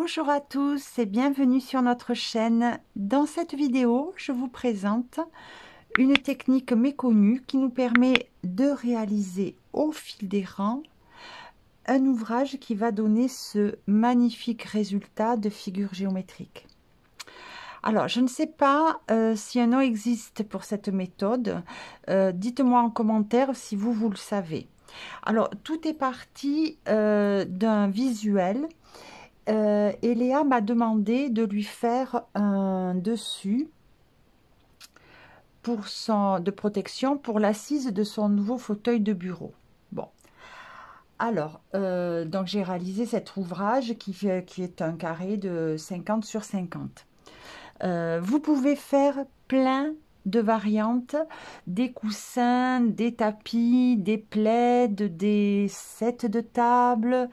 Bonjour à tous et bienvenue sur notre chaîne. Dans cette vidéo, je vous présente une technique méconnue qui nous permet de réaliser au fil des rangs un ouvrage qui va donner ce magnifique résultat de figure géométrique. Alors, je ne sais pas si un nom existe pour cette méthode. Dites-moi en commentaire si vous le savez. Alors, tout est parti d'un visuel. Et Léa m'a demandé de lui faire un dessus de protection pour l'assise de son nouveau fauteuil de bureau. Bon, alors, donc j'ai réalisé cet ouvrage qui est un carré de 50 sur 50. Vous pouvez faire plein de variantes, des coussins, des tapis, des plaids, des sets de table,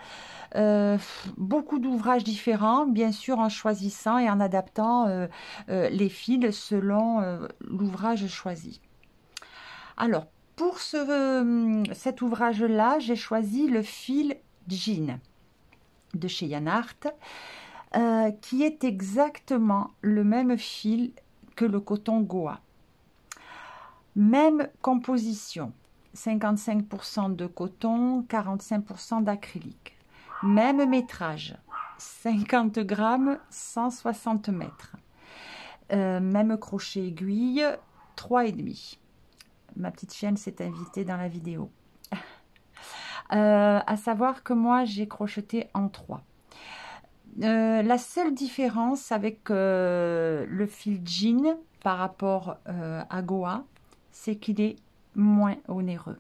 beaucoup d'ouvrages différents, bien sûr en choisissant et en adaptant les fils selon l'ouvrage choisi. Alors, pour cet ouvrage-là, j'ai choisi le fil jean de chez Yann Art, qui est exactement le même fil que le coton Goa. Même composition, 55% de coton, 45% d'acrylique. Même métrage, 50 grammes, 160 mètres. Même crochet aiguille, 3,5. Ma petite chienne s'est invitée dans la vidéo. À savoir que moi, j'ai crocheté en 3. La seule différence avec le fil jean par rapport à Goa, c'est qu'il est moins onéreux.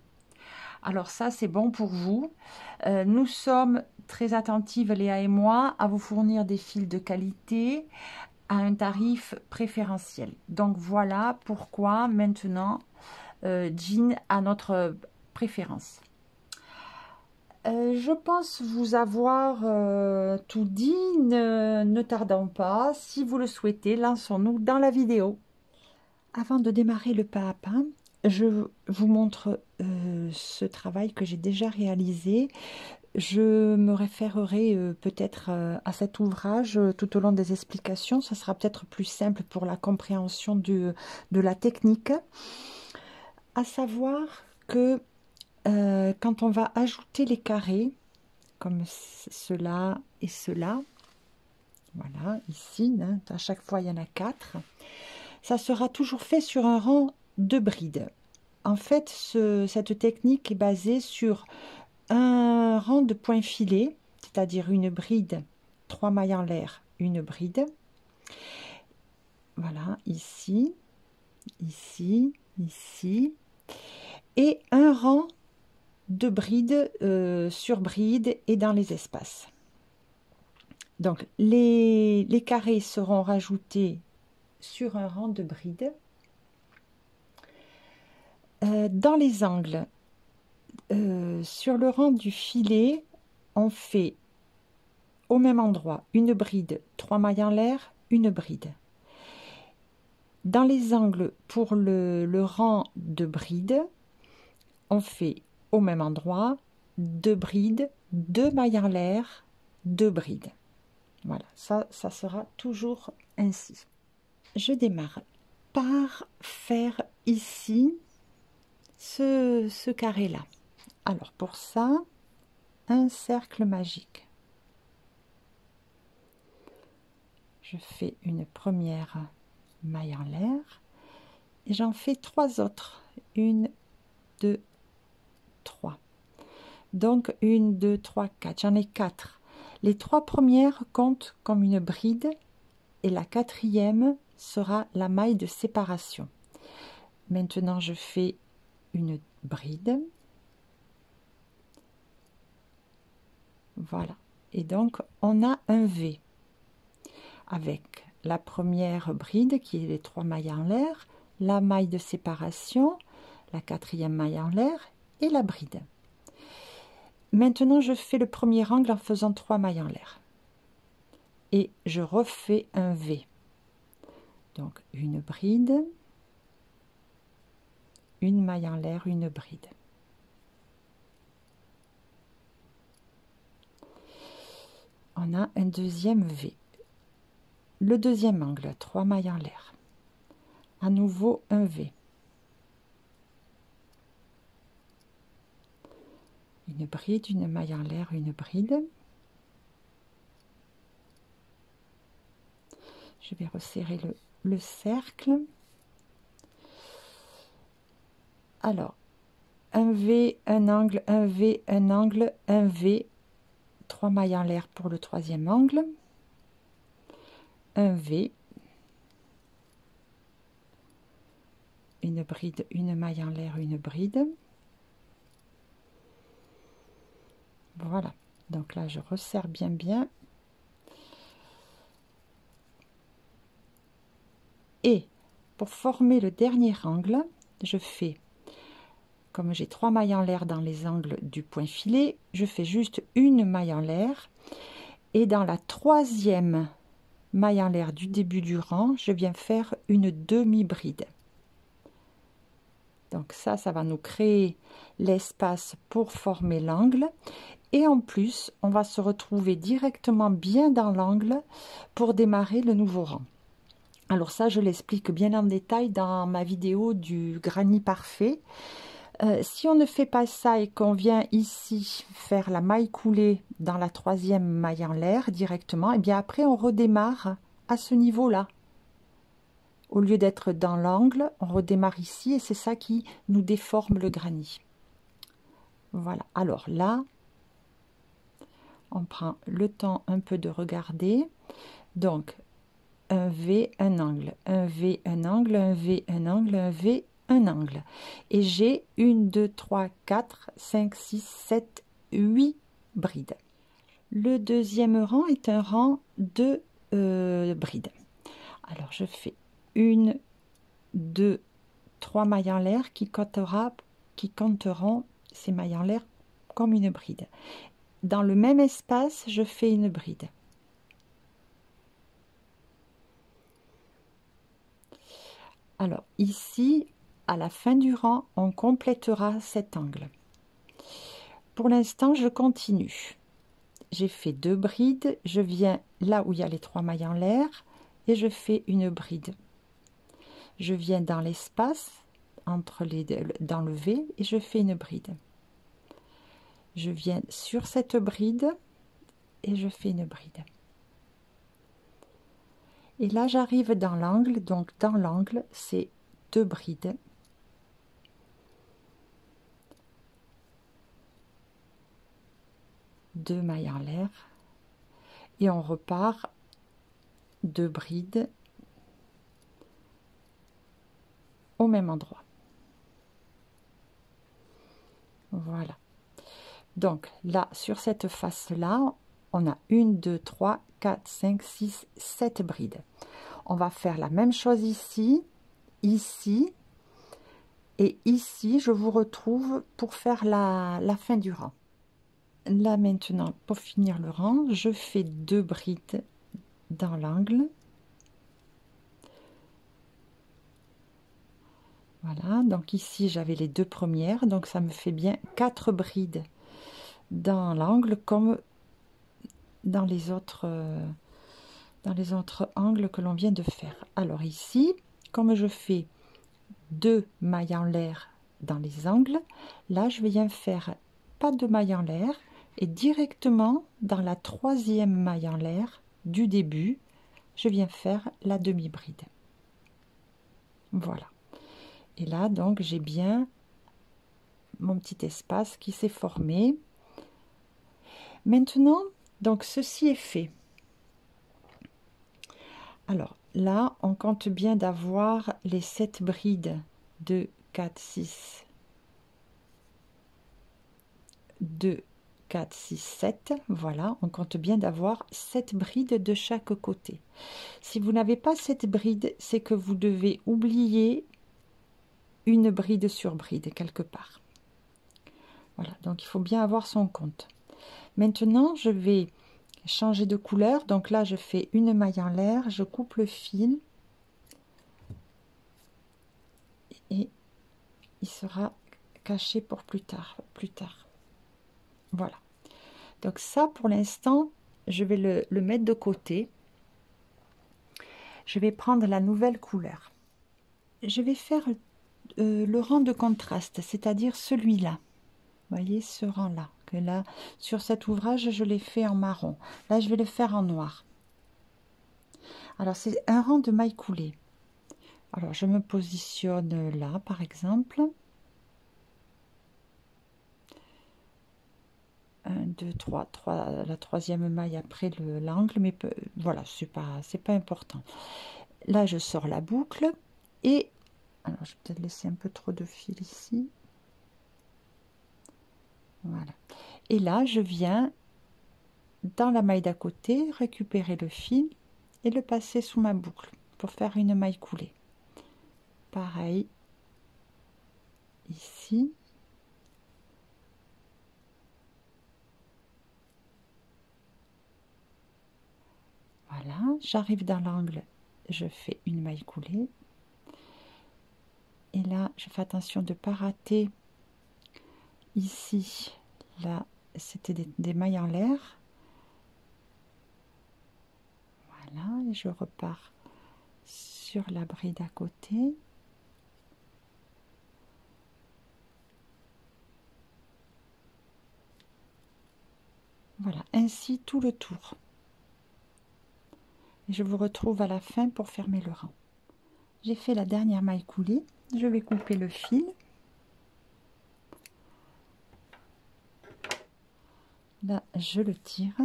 Alors ça, c'est bon pour vous. Nous sommes très attentives, Léa et moi, à vous fournir des fils de qualité à un tarif préférentiel. Donc voilà pourquoi maintenant, jean a notre préférence. Je pense vous avoir tout dit. Ne tardons pas. Si vous le souhaitez, lançons-nous dans la vidéo. Avant de démarrer le pas à pas, je vous montre ce travail que j'ai déjà réalisé. Je me référerai peut-être à cet ouvrage tout au long des explications. Ça sera peut-être plus simple pour la compréhension de la technique. À savoir que quand on va ajouter les carrés, comme cela et cela, voilà, ici, hein, à chaque fois il y en a 4, ça sera toujours fait sur un rang de brides. En fait, cette technique est basée sur un rang de points filés, c'est-à-dire une bride, 3 mailles en l'air, une bride. Voilà, ici, ici, ici. Et un rang de brides sur bride et dans les espaces. Donc, les carrés seront rajoutés sur un rang de brides. Dans les angles, sur le rang du filet, on fait au même endroit une bride, 3 mailles en l'air, une bride. Dans les angles pour le rang de bride, on fait au même endroit 2 brides, 2 mailles en l'air, 2 brides. Voilà, ça sera toujours ainsi. Je démarre par faire ici ce carré-là. Alors pour ça, un cercle magique. Je fais une première maille en l'air et j'en fais 3 autres. 1, 2, 3. Donc 1, 2, 3, 4. J'en ai 4. Les 3 premières comptent comme une bride et la 4e sera la maille de séparation. Maintenant, je fais une bride. Voilà. Et donc, on a un V avec la première bride qui est les 3 mailles en l'air, la maille de séparation, la 4e maille en l'air et la bride. Maintenant, je fais le premier angle en faisant 3 mailles en l'air. Et je refais un V. Donc, une bride, une maille en l'air, une bride. On on a un deuxième V. Le deuxième angle, 3 mailles en l'air. À nouveau un V. Une bride, une maille en l'air, une bride. Je vais resserrer le cercle. Alors, un V, un angle, un V, un angle, un V. 3 mailles en l'air pour le troisième angle. Un V. Une bride, une maille en l'air, une bride. Voilà. Donc là, je resserre bien bien. Et pour former le dernier angle, je fais, comme j'ai 3 mailles en l'air dans les angles du point filet, je fais juste une maille en l'air. Et dans la troisième maille en l'air du début du rang, je viens faire une demi-bride. Donc ça va nous créer l'espace pour former l'angle. Et en plus, on va se retrouver directement bien dans l'angle pour démarrer le nouveau rang. Alors ça, je l'explique bien en détail dans ma vidéo du granit parfait. Si on ne fait pas ça et qu'on vient ici faire la maille coulée dans la troisième maille en l'air directement, et bien après on redémarre à ce niveau-là. Au lieu d'être dans l'angle, on redémarre ici et c'est ça qui nous déforme le granit. Voilà, alors là, on prend le temps un peu de regarder. Donc, un V, un angle, un V, un angle, un V, un angle, un V, un angle. Et j'ai 1, 2, 3, 4, 5, 6, 7, 8 brides. Le deuxième rang est un rang de brides. Alors, je fais 1, 2, 3 mailles en l'air qui compteront ces mailles en l'air comme une bride. Dans le même espace, je fais une bride. Alors ici, à la fin du rang, on complétera cet angle. Pour l'instant, je continue. J'ai fait 2 brides, je viens là où il y a les 3 mailles en l'air et je fais une bride. Je viens dans l'espace entre les deux, dans le V et je fais une bride. Je viens sur cette bride et je fais une bride. Et là, j'arrive dans l'angle, donc dans l'angle, c'est 2 brides. Deux mailles en l'air. Et on repart 2 brides au même endroit. Voilà. Donc là, sur cette face-là, on a 1, 2, 3, 4, 5, 6, 7 brides. On va faire la même chose ici, ici, et ici, je vous retrouve pour faire la fin du rang. Là maintenant, pour finir le rang, je fais 2 brides dans l'angle. Voilà, donc ici j'avais les 2 premières, donc ça me fait bien 4 brides dans l'angle comme dans les autres angles que l'on vient de faire. Alors ici, comme je fais 2 mailles en l'air dans les angles, là je viens faire pas de mailles en l'air et directement dans la troisième maille en l'air du début, je viens faire la demi-bride. Voilà. Et là, donc, j'ai bien mon petit espace qui s'est formé. Maintenant, donc, ceci est fait. Alors, là, on compte bien d'avoir les 7 brides. 2, 4, 6. 2, 4, 6, 7. Voilà, on compte bien d'avoir 7 brides de chaque côté. Si vous n'avez pas cette bride, c'est que vous devez oublier une bride sur bride quelque part. Voilà, donc il faut bien avoir son compte. Maintenant, je vais changer de couleur. Donc là, je fais une maille en l'air, je coupe le fil et il sera caché pour plus tard. Voilà. Donc ça, pour l'instant, je vais le mettre de côté. Je vais prendre la nouvelle couleur. Je vais faire le rang de contraste, c'est-à-dire celui-là. Vous voyez ce rang-là, que là, sur cet ouvrage, je l'ai fait en marron. Là, je vais le faire en noir. Alors, c'est un rang de mailles coulées. Alors, je me positionne là, par exemple. 1, 2, 3, la troisième maille après l'angle, mais voilà, c'est pas important. Là, je sors la boucle et alors je vais peut-être laisser un peu trop de fil ici. Voilà. Et là, je viens dans la maille d'à côté récupérer le fil et le passer sous ma boucle pour faire une maille coulée. Pareil ici. Voilà, j'arrive dans l'angle, je fais une maille coulée. Et là, je fais attention de ne pas rater ici. Là, c'était des mailles en l'air. Voilà, et je repars sur la bride à côté. Voilà, ainsi tout le tour. Et je vous retrouve à la fin pour fermer le rang. J'ai fait la dernière maille coulée. Je vais couper le fil. Là, je le tire.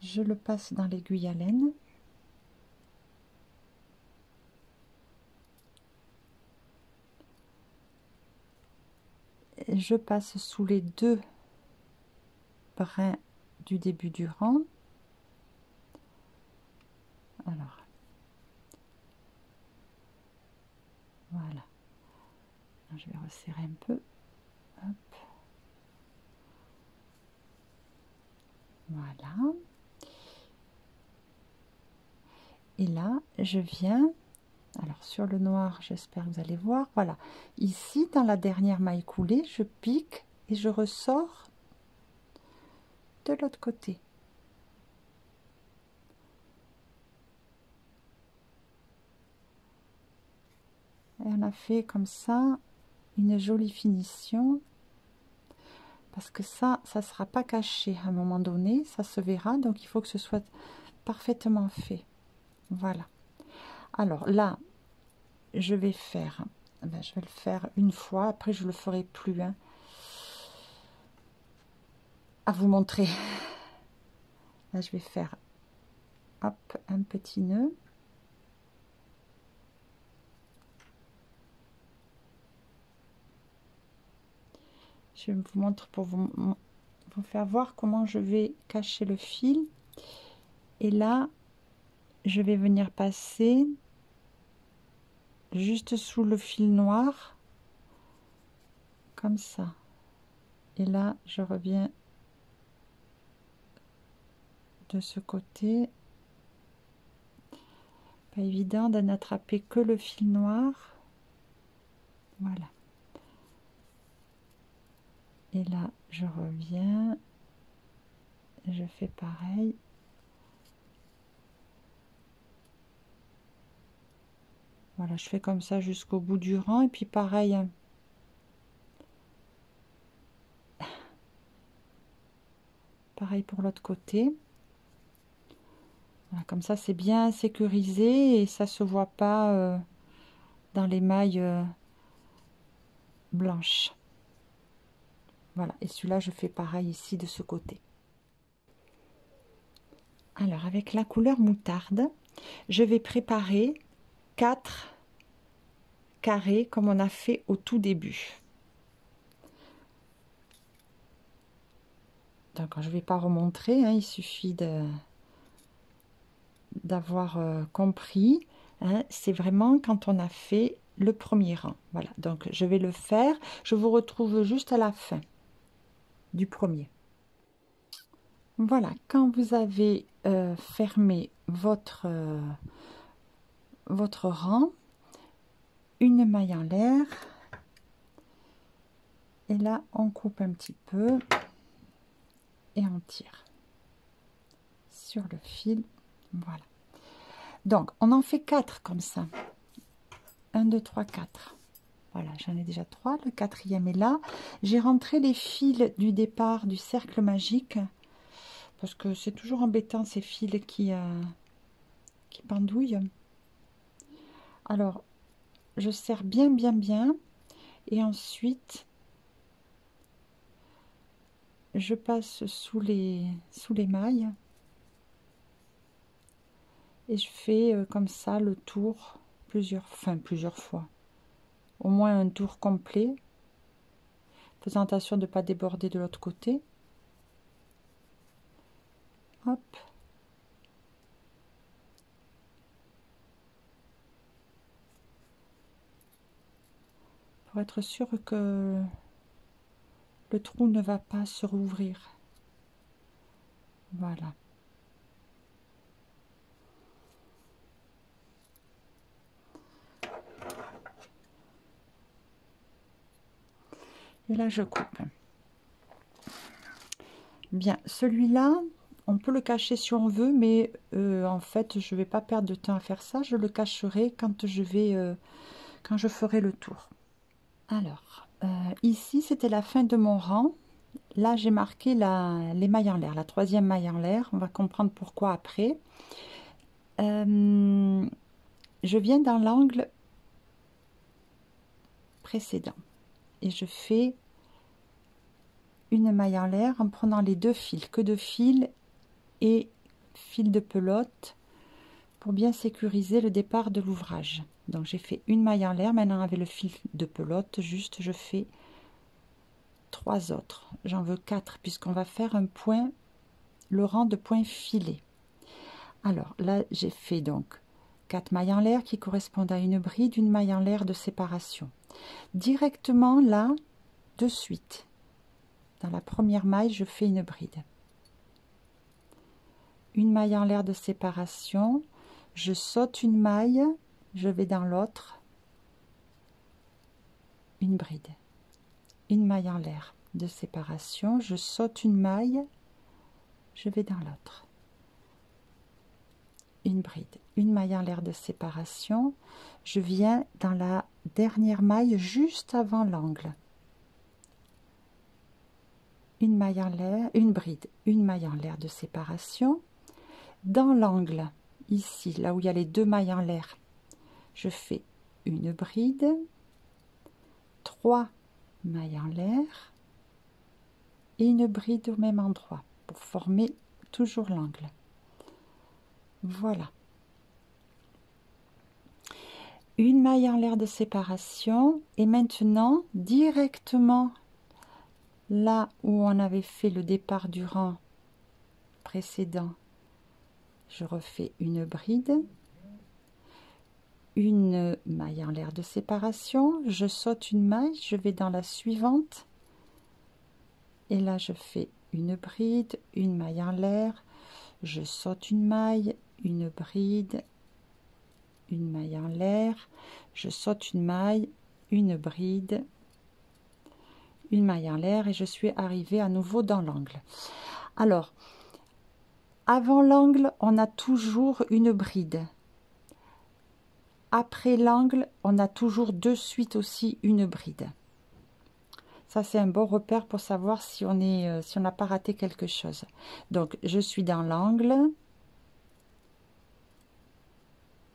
Je le passe dans l'aiguille à laine. Et je passe sous les deux brins du début du rang. Alors, voilà. Je vais resserrer un peu. Hop. Voilà. Et là, je viens, alors sur le noir, j'espère que vous allez voir, voilà. Ici, dans la dernière maille coulée, je pique et je ressors de l'autre côté. Et on a fait comme ça une jolie finition. Parce que ça ne sera pas caché à un moment donné, ça se verra, donc il faut que ce soit parfaitement fait. Voilà. Alors là, je vais faire, je vais le faire une fois, après je le ferai plus, hein, à vous montrer. Là, je vais faire, hop, un petit nœud. Je vous montre pour vous faire voir comment je vais cacher le fil. Et là, je vais venir passer juste sous le fil noir, comme ça. Et là, je reviens de ce côté. Pas évident d'en attraper que le fil noir. Voilà. Et là, je reviens. Je fais pareil. Voilà, je fais comme ça jusqu'au bout du rang. Et puis pareil. Pareil pour l'autre côté. Voilà, comme ça, c'est bien sécurisé et ça se voit pas dans les mailles blanches. Voilà, et celui-là, je fais pareil ici de ce côté. Alors, avec la couleur moutarde, je vais préparer 4 carrés comme on a fait au tout début. Donc, je ne vais pas remontrer, hein, il suffit d'avoir compris. Hein, c'est vraiment quand on a fait le premier rang. Voilà, donc je vais le faire. Je vous retrouve juste à la fin du premier. Voilà, quand vous avez fermé votre rang, une maille en l'air, et là on coupe un petit peu et on tire. sur le fil. Voilà. Donc, on en fait 4 comme ça. 1, 2, 3, 4. Voilà, j'en ai déjà 3. Le 4e est là. J'ai rentré les fils du départ du cercle magique. Parce que c'est toujours embêtant ces fils qui pendouillent. Alors, je serre bien, bien, bien. Et ensuite, je passe sous les mailles. Et je fais comme ça le tour plusieurs fois. Au moins un tour complet. Faisant attention de ne pas déborder de l'autre côté. Hop. Pour être sûr que le trou ne va pas se rouvrir. Voilà. Et là, je coupe. Bien, celui-là, on peut le cacher si on veut, mais en fait, je ne vais pas perdre de temps à faire ça. Je le cacherai quand je ferai le tour. Alors, ici, c'était la fin de mon rang. Là, j'ai marqué les mailles en l'air, la 3e maille en l'air. On va comprendre pourquoi après. Je viens dans l'angle précédent et je fais une maille en l'air en prenant les 2 fils, queue de fil et fil de pelote pour bien sécuriser le départ de l'ouvrage. Donc j'ai fait une maille en l'air. Maintenant avec le fil de pelote, juste je fais 3 autres. J'en veux 4 puisqu'on va faire un point, le rang de points filés. Alors là j'ai fait donc 4 mailles en l'air qui correspondent à une bride, une maille en l'air de séparation. Directement là, de suite, dans la première maille, je fais une bride. Une maille en l'air de séparation, je saute une maille, je vais dans l'autre, une bride. Une maille en l'air de séparation, je saute une maille, je vais dans l'autre. Une bride, une maille en l'air de séparation, je viens dans la dernière maille juste avant l'angle. Une maille en l'air, une bride, une maille en l'air de séparation. Dans l'angle, ici, là où il y a les 2 mailles en l'air, je fais une bride, 3 mailles en l'air et une bride au même endroit pour former toujours l'angle. Voilà. Une maille en l'air de séparation et maintenant directement là où on avait fait le départ du rang précédent, je refais une bride, une maille en l'air de séparation, je saute une maille, je vais dans la suivante et là je fais une bride, une maille en l'air, je saute une maille, une bride, une maille en l'air, je saute une maille, une bride, une maille en l'air et je suis arrivée à nouveau dans l'angle. Alors, avant l'angle, on a toujours une bride. Après l'angle, on a toujours de suite aussi une bride. Ça, c'est un bon repère pour savoir si on n'a pas raté quelque chose. Donc, je suis dans l'angle.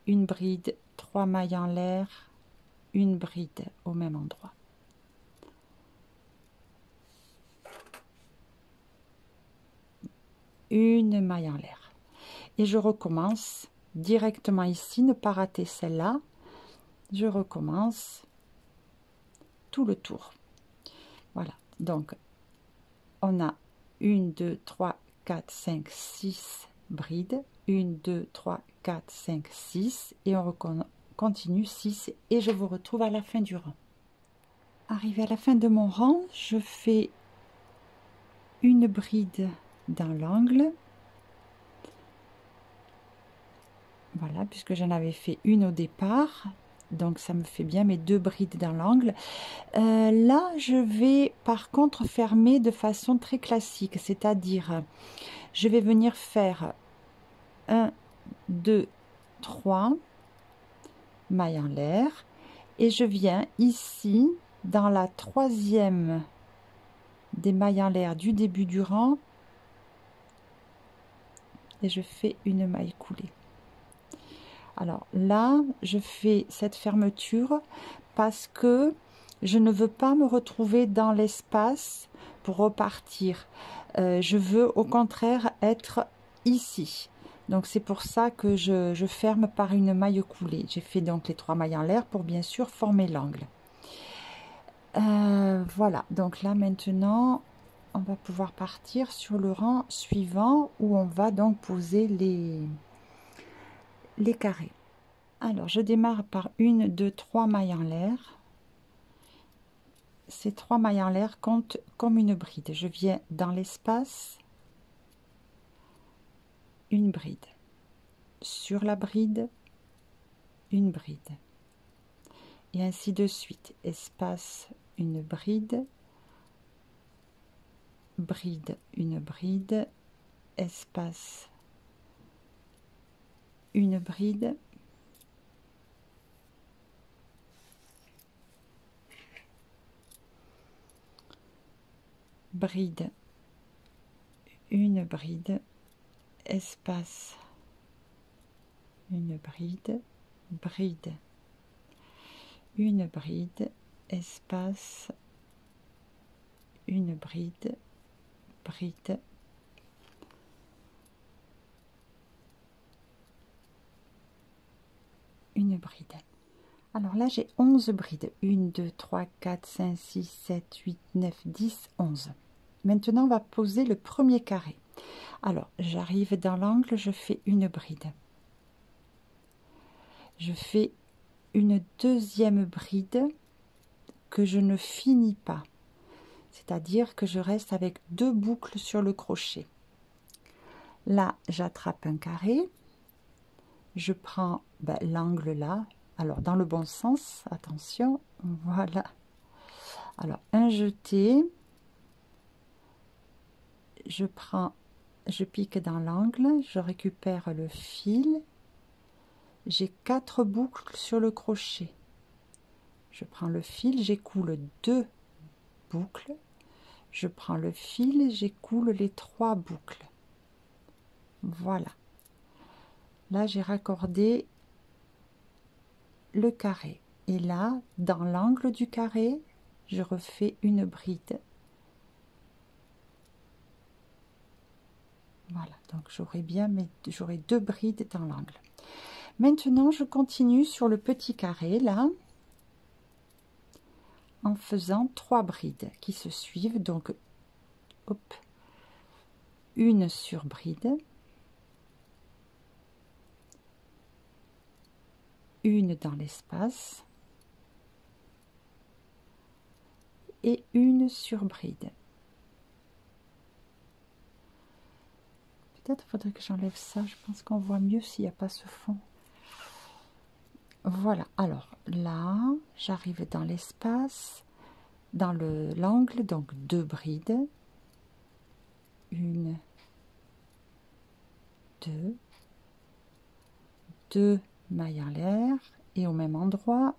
Une bride, 3 mailles en l'air, une bride au même endroit. Une maille en l'air. Et je recommence directement ici, ne pas rater celle-là. Je recommence tout le tour. Voilà, donc on a 1, 2, 3, 4, 5, 6 brides. 1, 2, 3, 4, 5, 6 et on continue 6 et je vous retrouve à la fin du rang. Arrivé à la fin de mon rang, je fais une bride dans l'angle. Voilà, puisque j'en avais fait une au départ, donc ça me fait bien mes 2 brides dans l'angle. Là, je vais par contre fermer de façon très classique, c'est-à-dire je vais venir faire 1, 2, 3 mailles en l'air et je viens ici dans la troisième des mailles en l'air du début du rang et je fais une maille coulée. Alors là, je fais cette fermeture parce que je ne veux pas me retrouver dans l'espace pour repartir. Je veux au contraire être ici. Donc c'est pour ça que je ferme par une maille coulée. J'ai fait donc les 3 mailles en l'air pour bien sûr former l'angle. Voilà, donc là maintenant, on va pouvoir partir sur le rang suivant où on va donc poser les carrés. Alors je démarre par 1, 2, 3 mailles en l'air. Ces 3 mailles en l'air comptent comme une bride. Je viens dans l'espace, une bride. Sur la bride, une bride. Et ainsi de suite. Espace, une bride. Bride, une bride. Espace, une bride. Bride, une bride. Espace, une bride. Bride, une bride. Espace, une bride. Bride. Une bride. Alors là, j'ai 11 brides. 1, 2, 3, 4, 5, 6, 7, 8, 9, 10, 11. Maintenant, on va poser le premier carré. Alors, j'arrive dans l'angle, je fais une bride. Je fais une deuxième bride que je ne finis pas. C'est-à-dire que je reste avec 2 boucles sur le crochet. Là, j'attrape un carré. Je prends l'angle là. Alors, dans le bon sens, attention, voilà. Alors, un jeté. Je pique dans l'angle, je récupère le fil. J'ai 4 boucles sur le crochet. Je prends le fil, j'écoule 2 boucles. Je prends le fil, j'écoule les 3 boucles. Voilà. Là, j'ai raccordé le carré. Et là, dans l'angle du carré, je refais une bride. Voilà, donc j'aurai 2 brides dans l'angle. Maintenant, je continue sur le petit carré, là, en faisant 3 brides qui se suivent. Donc, hop, une sur bride, une dans l'espace et une sur bride. Peut-être faudrait que j'enlève ça, je pense qu'on voit mieux s'il n'y a pas ce fond. Voilà, alors là, j'arrive dans l'espace, dans l'angle, donc 2 brides. 1, 2, 2 mailles en l'air et au même endroit,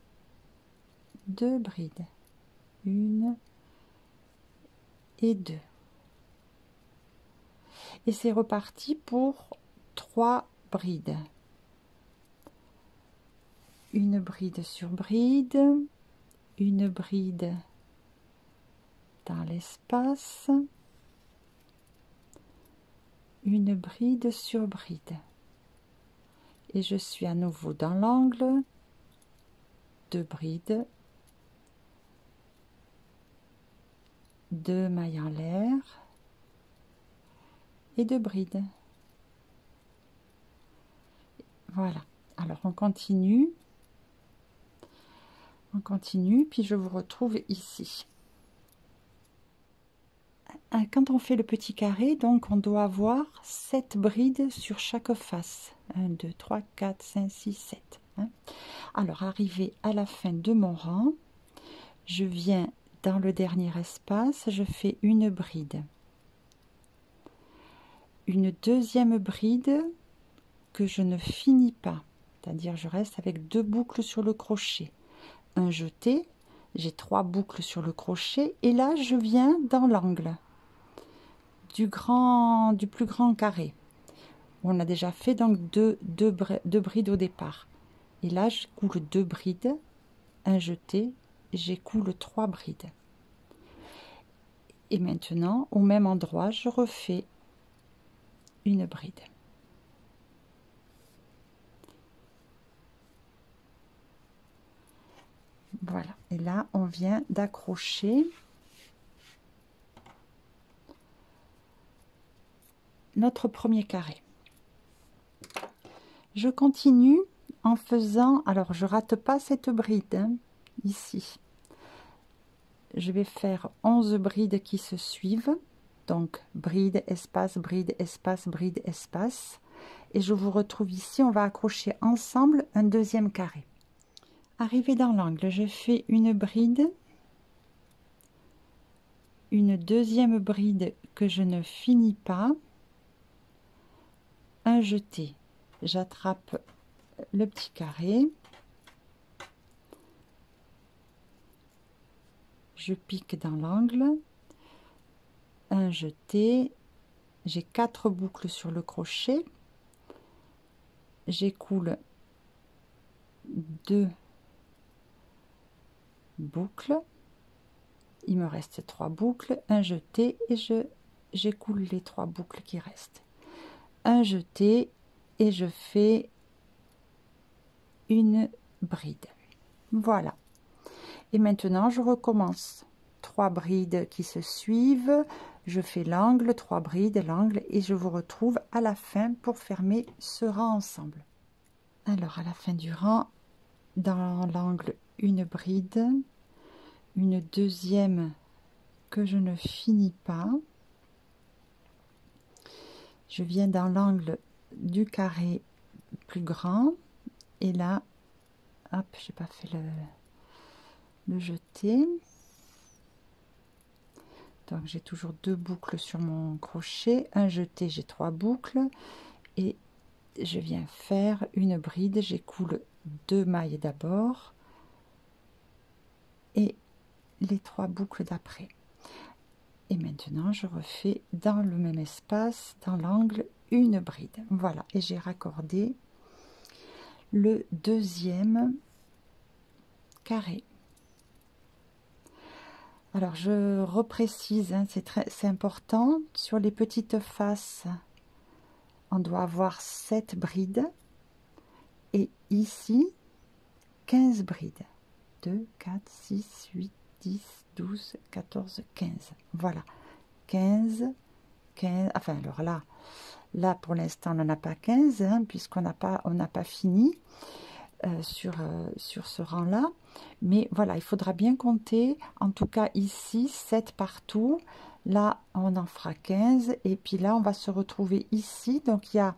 2 brides. 1 et 2. Et c'est reparti pour 3 brides. Une bride sur bride, une bride dans l'espace, une bride sur bride. Et je suis à nouveau dans l'angle, 2 brides, 2 mailles en l'air et 2 brides. Voilà, alors on continue, puis je vous retrouve ici. Quand on fait le petit carré, donc on doit avoir 7 brides sur chaque face. 1, 2, 3, 4, 5, 6, 7. Alors, arrivé à la fin de mon rang, je viens dans le dernier espace, je fais une bride. Une deuxième bride que je ne finis pas, c'est-à-dire je reste avec 2 boucles sur le crochet, un jeté, j'ai 3 boucles sur le crochet et là je viens dans l'angle du plus grand carré. On a déjà fait donc deux brides au départ. Et là, je coule 2 brides, un jeté, j'écoule 3 brides. Et maintenant, au même endroit, je refais une bride. Voilà. Et là, on vient d'accrocher notre premier carré. Je continue en faisant, alors je rate pas cette bride hein, ici. Je vais faire 11 brides qui se suivent, donc bride, espace, bride, espace, bride, espace. Et je vous retrouve ici, on va accrocher ensemble un deuxième carré. Arrivé dans l'angle, je fais une bride, une deuxième bride que je ne finis pas, un jeté. J'attrape le petit carré, je pique dans l'angle, un jeté, j'ai 4 boucles sur le crochet, j'écoule 2 boucles, il me reste 3 boucles, un jeté et j'écoule les 3 boucles qui restent, un jeté et je fais une bride. Voilà. Et maintenant je recommence 3 brides qui se suivent, je fais l'angle, 3 brides, l'angle et je vous retrouve à la fin pour fermer ce rang ensemble. Alors à la fin du rang, dans l'angle une bride, une deuxième que je ne finis pas, je viens dans l'angle du carré plus grand et là hop, j'ai pas fait le jeté, donc j'ai toujours 2 boucles sur mon crochet, un jeté, j'ai 3 boucles et je viens faire une bride, j'écoule 2 mailles d'abord et les 3 boucles d'après. Et maintenant je refais dans le même espace, dans l'angle, une bride. Voilà, et j'ai raccordé le deuxième carré. Alors je reprécise, hein, c'est important, sur les petites faces, on doit avoir 7 brides et ici 15 brides. 2, 4, 6, 8, 10, 12, 14, 15. Voilà, 15, enfin alors là pour l'instant on n'en a pas 15, hein, puisqu'on n'a pas fini sur ce rang là, mais voilà, il faudra bien compter, en tout cas ici 7 partout, là on en fera 15 et puis là on va se retrouver ici, donc il y a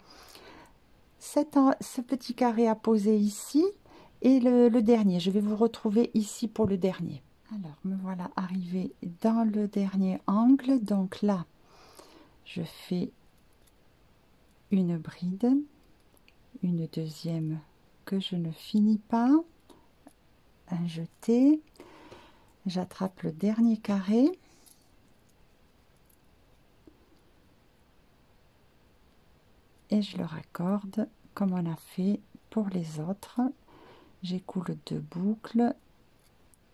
ce petit carré à poser ici et le dernier, je vais vous retrouver ici pour le dernier. Alors me voilà arrivé dans le dernier angle, donc là je fais une bride, une deuxième que je ne finis pas, un jeté, j'attrape le dernier carré et je le raccorde comme on a fait pour les autres. J'écoule 2 boucles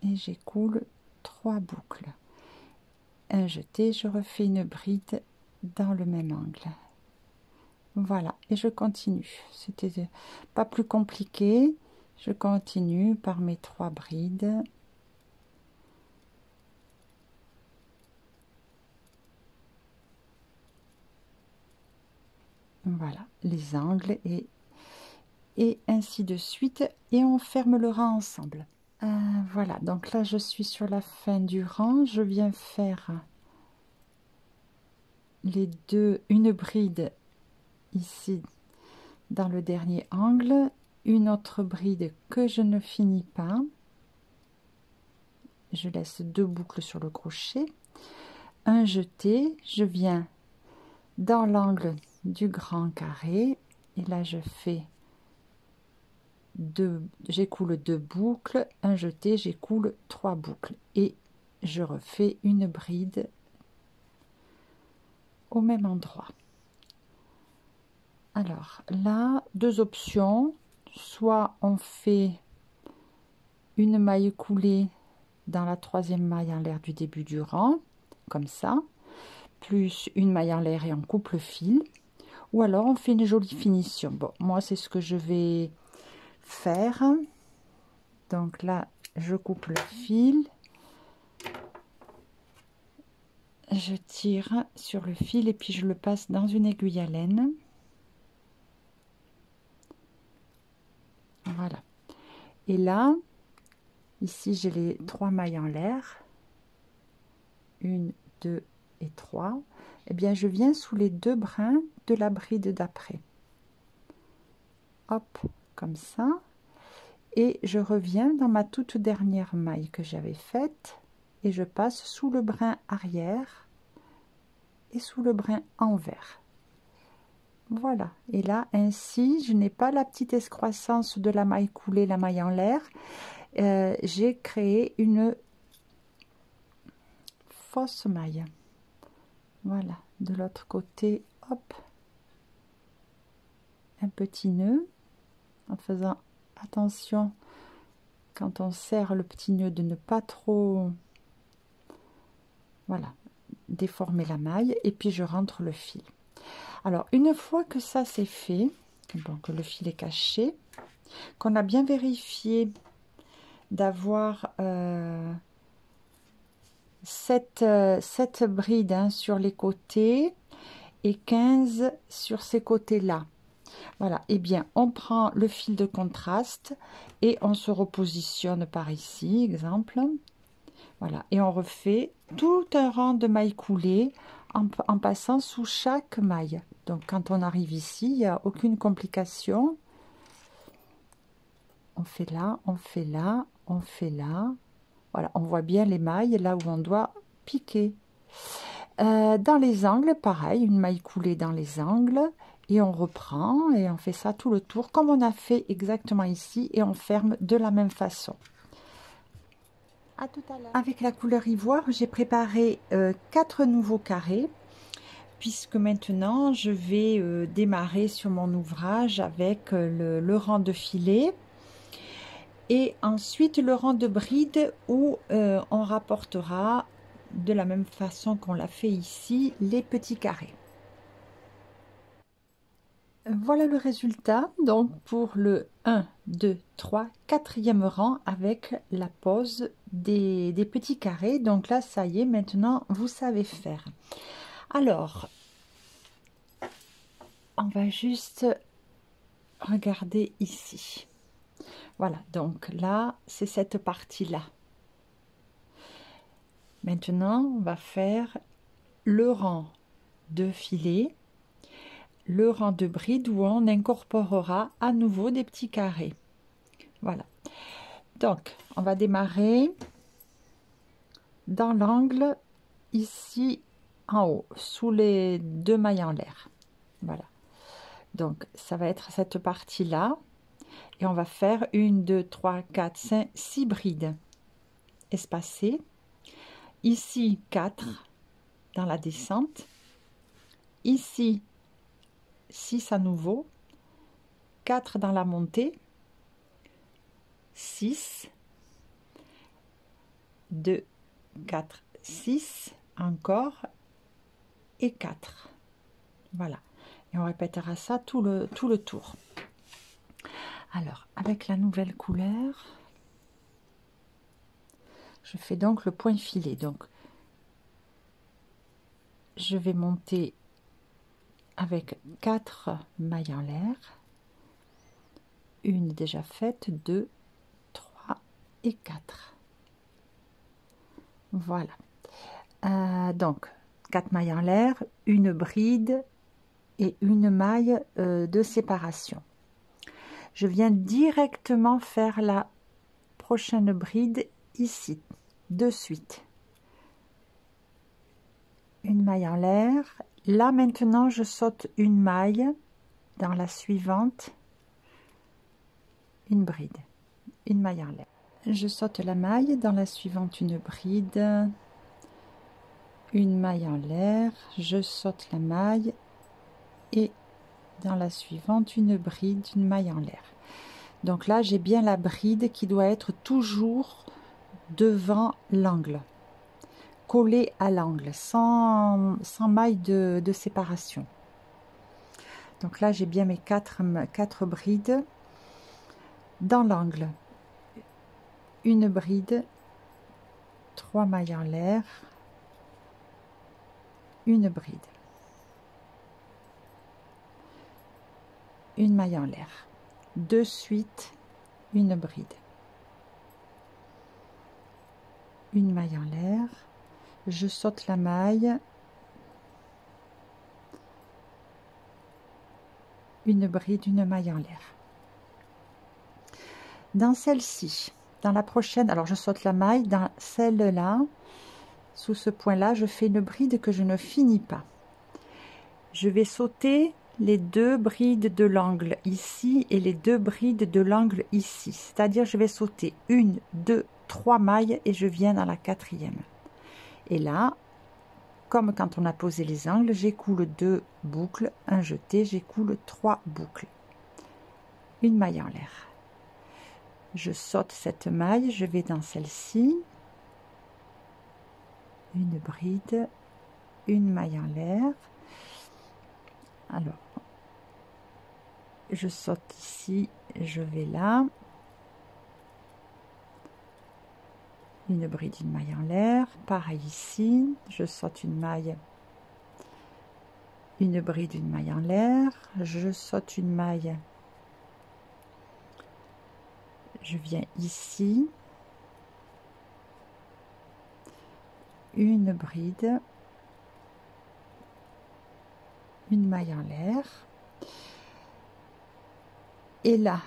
et j'écoule 3 boucles, un jeté, je refais une bride dans le même angle. Voilà, et je continue, c'était pas plus compliqué, je continue par mes 3 brides. Voilà, les angles et ainsi de suite, et on ferme le rang ensemble. Voilà, donc là je suis sur la fin du rang, je viens faire une bride ici dans le dernier angle, une autre bride que je ne finis pas, je laisse 2 boucles sur le crochet, un jeté, je viens dans l'angle du grand carré et là je fais j'écoule 2 boucles, un jeté, j'écoule 3 boucles et je refais une bride au même endroit. Alors là, 2 options, soit on fait une maille coulée dans la 3e maille en l'air du début du rang, comme ça, plus une maille en l'air et on coupe le fil, ou alors on fait une jolie finition. Bon, moi c'est ce que je vais faire. Donc là, je coupe le fil, je tire sur le fil et puis je le passe dans une aiguille à laine. Voilà. Et là, ici j'ai les 3 mailles en l'air. 1, 2 et 3. Eh bien, je viens sous les 2 brins de la bride d'après. Hop, comme ça. Et je reviens dans ma toute dernière maille que j'avais faite et je passe sous le brin arrière et sous le brin envers. Voilà, et là ainsi je n'ai pas la petite excroissance de la maille coulée, la maille en l'air. J'ai créé une fausse maille. Voilà, de l'autre côté, hop, un petit nœud en faisant attention quand on serre le petit nœud de ne pas trop, voilà, déformer la maille, et puis je rentre le fil. Alors une fois que ça c'est fait, bon, que le fil est caché, qu'on a bien vérifié d'avoir 7 brides hein, sur les côtés et 15 sur ces côtés là. Voilà, et bien on prend le fil de contraste et on se repositionne par ici, exemple. Voilà, et on refait tout un rang de mailles coulées en passant sous chaque maille. Donc quand on arrive ici, il n'y a aucune complication. On fait là, on fait là, on fait là. Voilà, on voit bien les mailles là où on doit piquer. Dans les angles, pareil, une maille coulée dans les angles. Et on reprend et on fait ça tout le tour comme on a fait exactement ici et on ferme de la même façon. À tout à l'heure. Avec la couleur ivoire, j'ai préparé 4 nouveaux carrés puisque maintenant je vais démarrer sur mon ouvrage avec le rang de filets et ensuite le rang de brides où on rapportera de la même façon qu'on l'a fait ici les petits carrés. Voilà le résultat, donc pour le 1, 2, 3, 4e rang avec la pose des petits carrés. Donc là, ça y est, maintenant, vous savez faire. Alors, on va juste regarder ici. Voilà, donc là, c'est cette partie-là. Maintenant, on va faire le rang de filets, le rang de bride où on incorporera à nouveau des petits carrés. Voilà, donc on va démarrer dans l'angle ici en haut sous les 2 mailles en l'air. Voilà, donc ça va être cette partie là et on va faire 1, 2, 3, 4, 5, 6 brides espacées. Ici 4 dans la descente, ici 6 à nouveau, 4 dans la montée, 6, 2, 4, 6, encore, et 4. Voilà. Et on répétera ça tout le tour. Alors, avec la nouvelle couleur, je fais donc le point filet. Donc, je vais monter avec 4 mailles en l'air, une déjà faite, 2, 3 et 4. Voilà, donc 4 mailles en l'air, une bride et une maille de séparation. Je viens directement faire la prochaine bride ici, de suite. Une maille en l'air. Là maintenant je saute une maille dans la suivante une bride, une maille en l'air. Je saute la maille, dans la suivante une bride, une maille en l'air, je saute la maille et dans la suivante une bride, une maille en l'air. Donc là j'ai bien la bride qui doit être toujours devant l'angle, collée à l'angle, sans maille de séparation. Donc là j'ai bien mes quatre brides dans l'angle, une bride, 3 mailles en l'air, une bride, une maille en l'air, de suite une bride, une maille en l'air, je saute la maille, une bride, une maille en l'air. Dans celle-ci, dans la prochaine, alors je saute la maille, dans celle-là, sous ce point-là, je fais une bride que je ne finis pas. Je vais sauter les 2 brides de l'angle ici et les 2 brides de l'angle ici. C'est-à-dire je vais sauter 1, 2, 3 mailles et je viens dans la 4e. Et là, comme quand on a posé les angles, j'écoule 2 boucles, un jeté, j'écoule 3 boucles. Une maille en l'air. Je saute cette maille, je vais dans celle-ci, une bride, une maille en l'air. Alors, je saute ici, je vais là, une bride, une maille en l'air. Pareil ici, je saute une maille, une bride, une maille en l'air. Je saute une maille, je viens ici, une bride, une maille en l'air, et là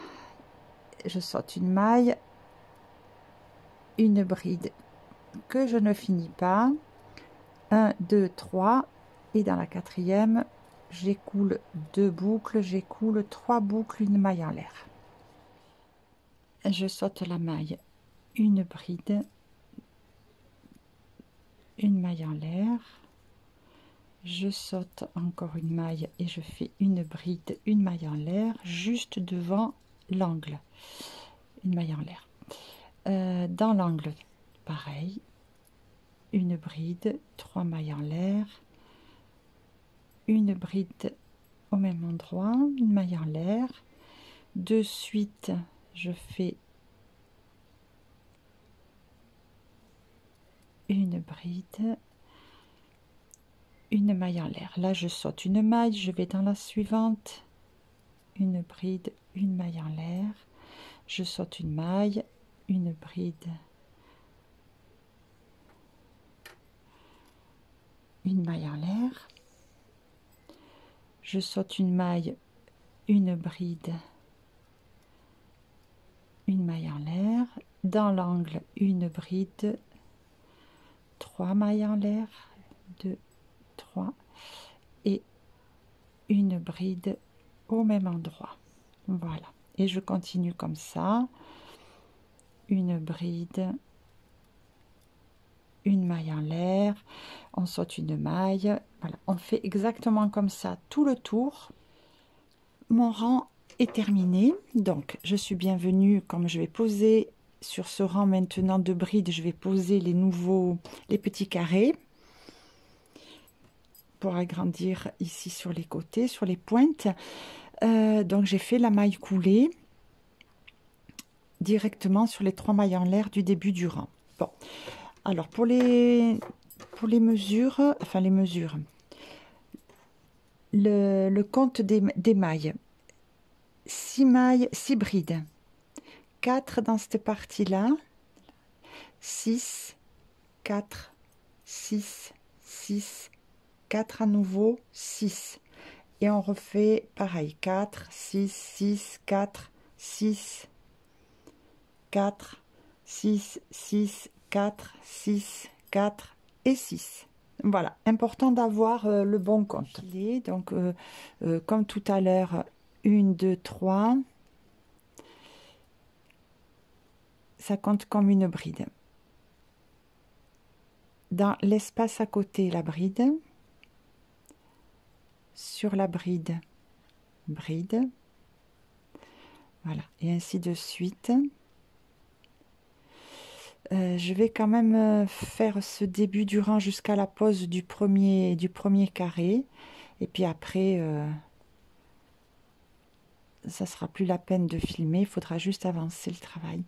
je saute une maille, une bride que je ne finis pas, 1, 2, 3, et dans la 4e j'écoule 2 boucles, j'écoule 3 boucles, une maille en l'air. Je saute la maille, une bride, une maille en l'air, je saute encore une maille et je fais une bride, une maille en l'air juste devant l'angle, une maille en l'air. Dans l'angle pareil, une bride, 3 mailles en l'air, une bride au même endroit, une maille en l'air. De suite je fais une bride, une maille en l'air. Là je saute une maille, je vais dans la suivante, une bride, une maille en l'air, je saute une maille, une bride, une maille en l'air, je saute une maille, une bride, une maille en l'air, dans l'angle une bride, 3 mailles en l'air, 2, 3, et une bride au même endroit. Voilà, et je continue comme ça, une bride, une maille en l'air, on saute une maille. Voilà, on fait exactement comme ça tout le tour. Mon rang est terminé, donc je suis bienvenue. Comme je vais poser sur ce rang maintenant de brides, je vais poser les petits carrés pour agrandir ici sur les côtés, sur les pointes. Donc j'ai fait la maille coulée directement sur les 3 mailles en l'air du début du rang. Bon, alors pour les mesures, enfin les mesures, le compte des mailles, 6 mailles, 6 brides, 4 dans cette partie là, 6, 4, 6, 6, 4 à nouveau, 6, et on refait pareil, 4, 6, 6, 4, 6, 4, 6, 6, 4, 6, 4 et 6. Voilà, important d'avoir le bon compte. Donc, comme tout à l'heure, 1, 2, 3. Ça compte comme une bride. Dans l'espace à côté, la bride. Sur la bride, bride. Voilà, et ainsi de suite. Je vais quand même faire ce début du rang jusqu'à la pose du premier carré. Et puis après, ça sera plus la peine de filmer. Il faudra juste avancer le travail.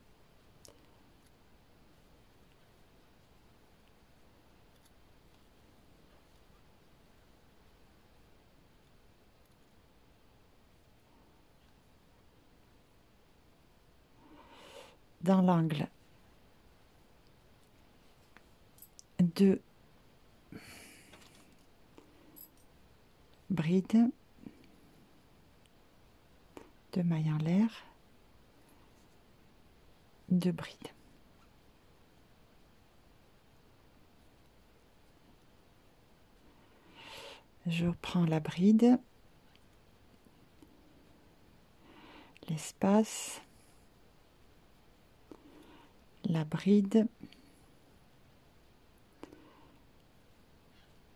Dans l'angle de bride, de maille en l'air, de bride. Je reprends la bride, l'espace, la bride,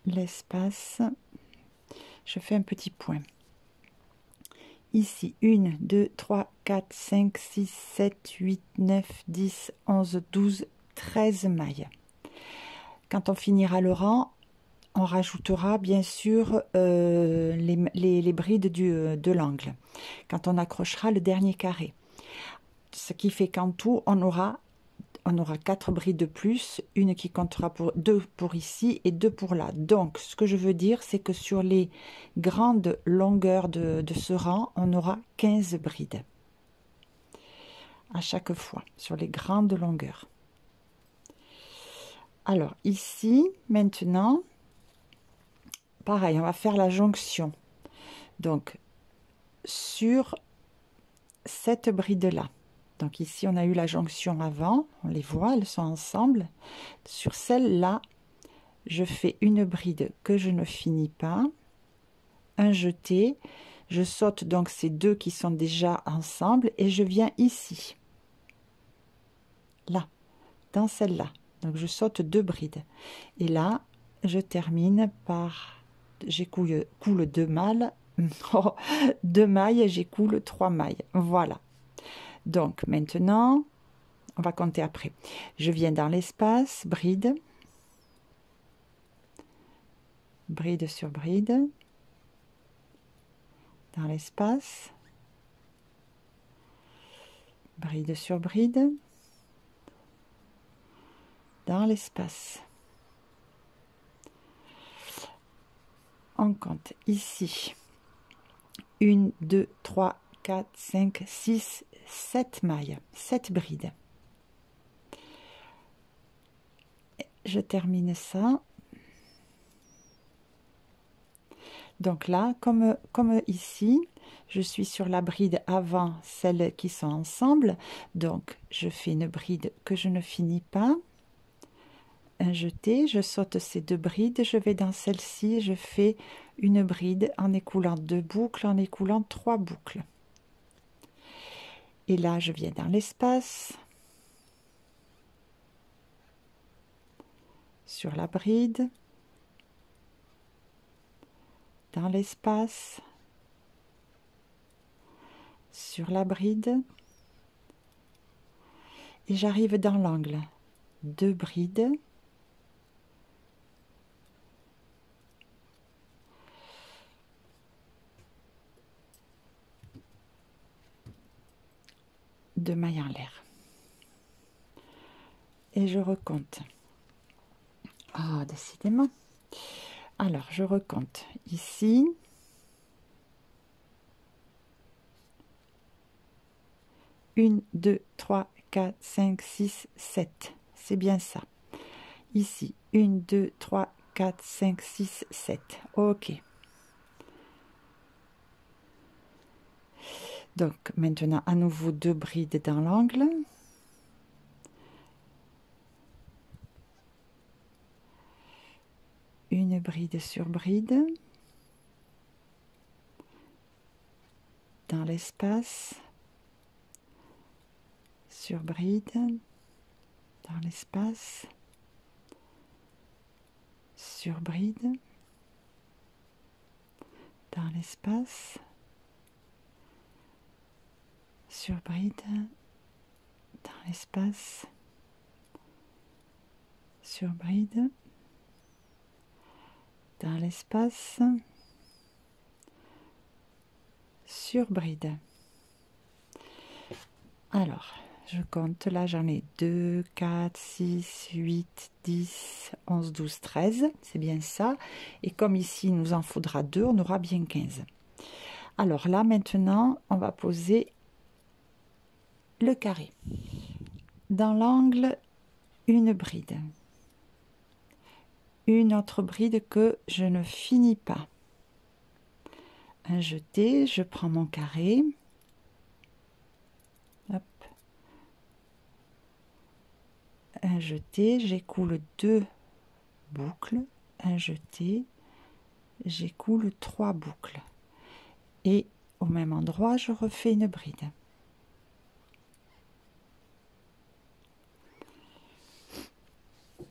l'espace, je fais un petit point. Ici, 1, 2, 3, 4, 5, 6, 7, 8, 9, 10, 11, 12, 13 mailles. Quand on finira le rang, on rajoutera bien sûr les brides de l'angle, quand on accrochera le dernier carré. Ce qui fait qu'en tout, on aura 4 brides de plus, une qui comptera pour 2 pour ici et 2 pour là. Donc, ce que je veux dire, c'est que sur les grandes longueurs de ce rang, on aura 15 brides à chaque fois, sur les grandes longueurs. Alors, ici, maintenant, pareil, on va faire la jonction. Donc, sur cette bride-là. Donc ici, on a eu la jonction avant, on les voit, elles sont ensemble. Sur celle-là, je fais une bride que je ne finis pas, un jeté, je saute donc ces deux qui sont déjà ensemble et je viens ici, là, dans celle-là. Donc je saute 2 brides. Et là, je termine par, j'écoule 2 mailles, 2 mailles, j'écoule 3 mailles. Voilà. Donc maintenant, on va compter après. Je viens dans l'espace, bride, bride sur bride, dans l'espace, bride sur bride, dans l'espace. On compte ici 1, 2, 3, 4, 5, 6, 7 mailles, 7 brides. Je termine ça. Donc là, comme ici, je suis sur la bride avant celles qui sont ensemble. Donc, je fais une bride que je ne finis pas. Un jeté, je saute ces 2 brides, je vais dans celle-ci, je fais une bride en écoulant 2 boucles, en écoulant 3 boucles. Et là, je viens dans l'espace, sur la bride, dans l'espace, sur la bride, et j'arrive dans l'angle. 2 brides, de mailles en l'air. Et je recompte. Ah, décidément. Alors, je recompte ici. Une, 2, 3, 4, 5, 6, 7. C'est bien ça. Ici, 1, 2, 3, 4, 5, 6, 7. OK. Donc, maintenant, à nouveau 2 brides dans l'angle. Une bride sur bride. Dans dans l'espace, sur bride, dans l'espace, sur bride, dans l'espace, sur bride, dans l'espace, sur bride, dans l'espace, sur bride. Alors, je compte, là j'en ai 2, 4, 6, 8, 10, 11, 12, 13, c'est bien ça. Et comme ici, il nous en faudra 2, on aura bien 15. Alors là, maintenant, on va poser le carré. Dans l'angle, une bride. Une autre bride que je ne finis pas. Un jeté, je prends mon carré. Hop. Un jeté, j'écoule 2 boucles. Un jeté, j'écoule 3 boucles. Et au même endroit, je refais une bride.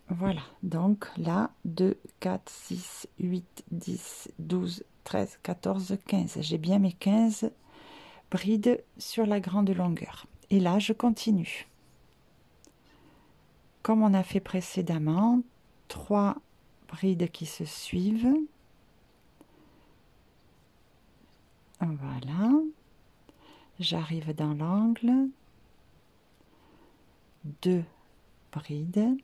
Voilà, donc là, 2, 4, 6, 8, 10, 12, 13, 14, 15. J'ai bien mes 15 brides sur la grande longueur. Et là, je continue. Comme on a fait précédemment, 3 brides qui se suivent. Voilà. J'arrive dans l'angle. 2 brides.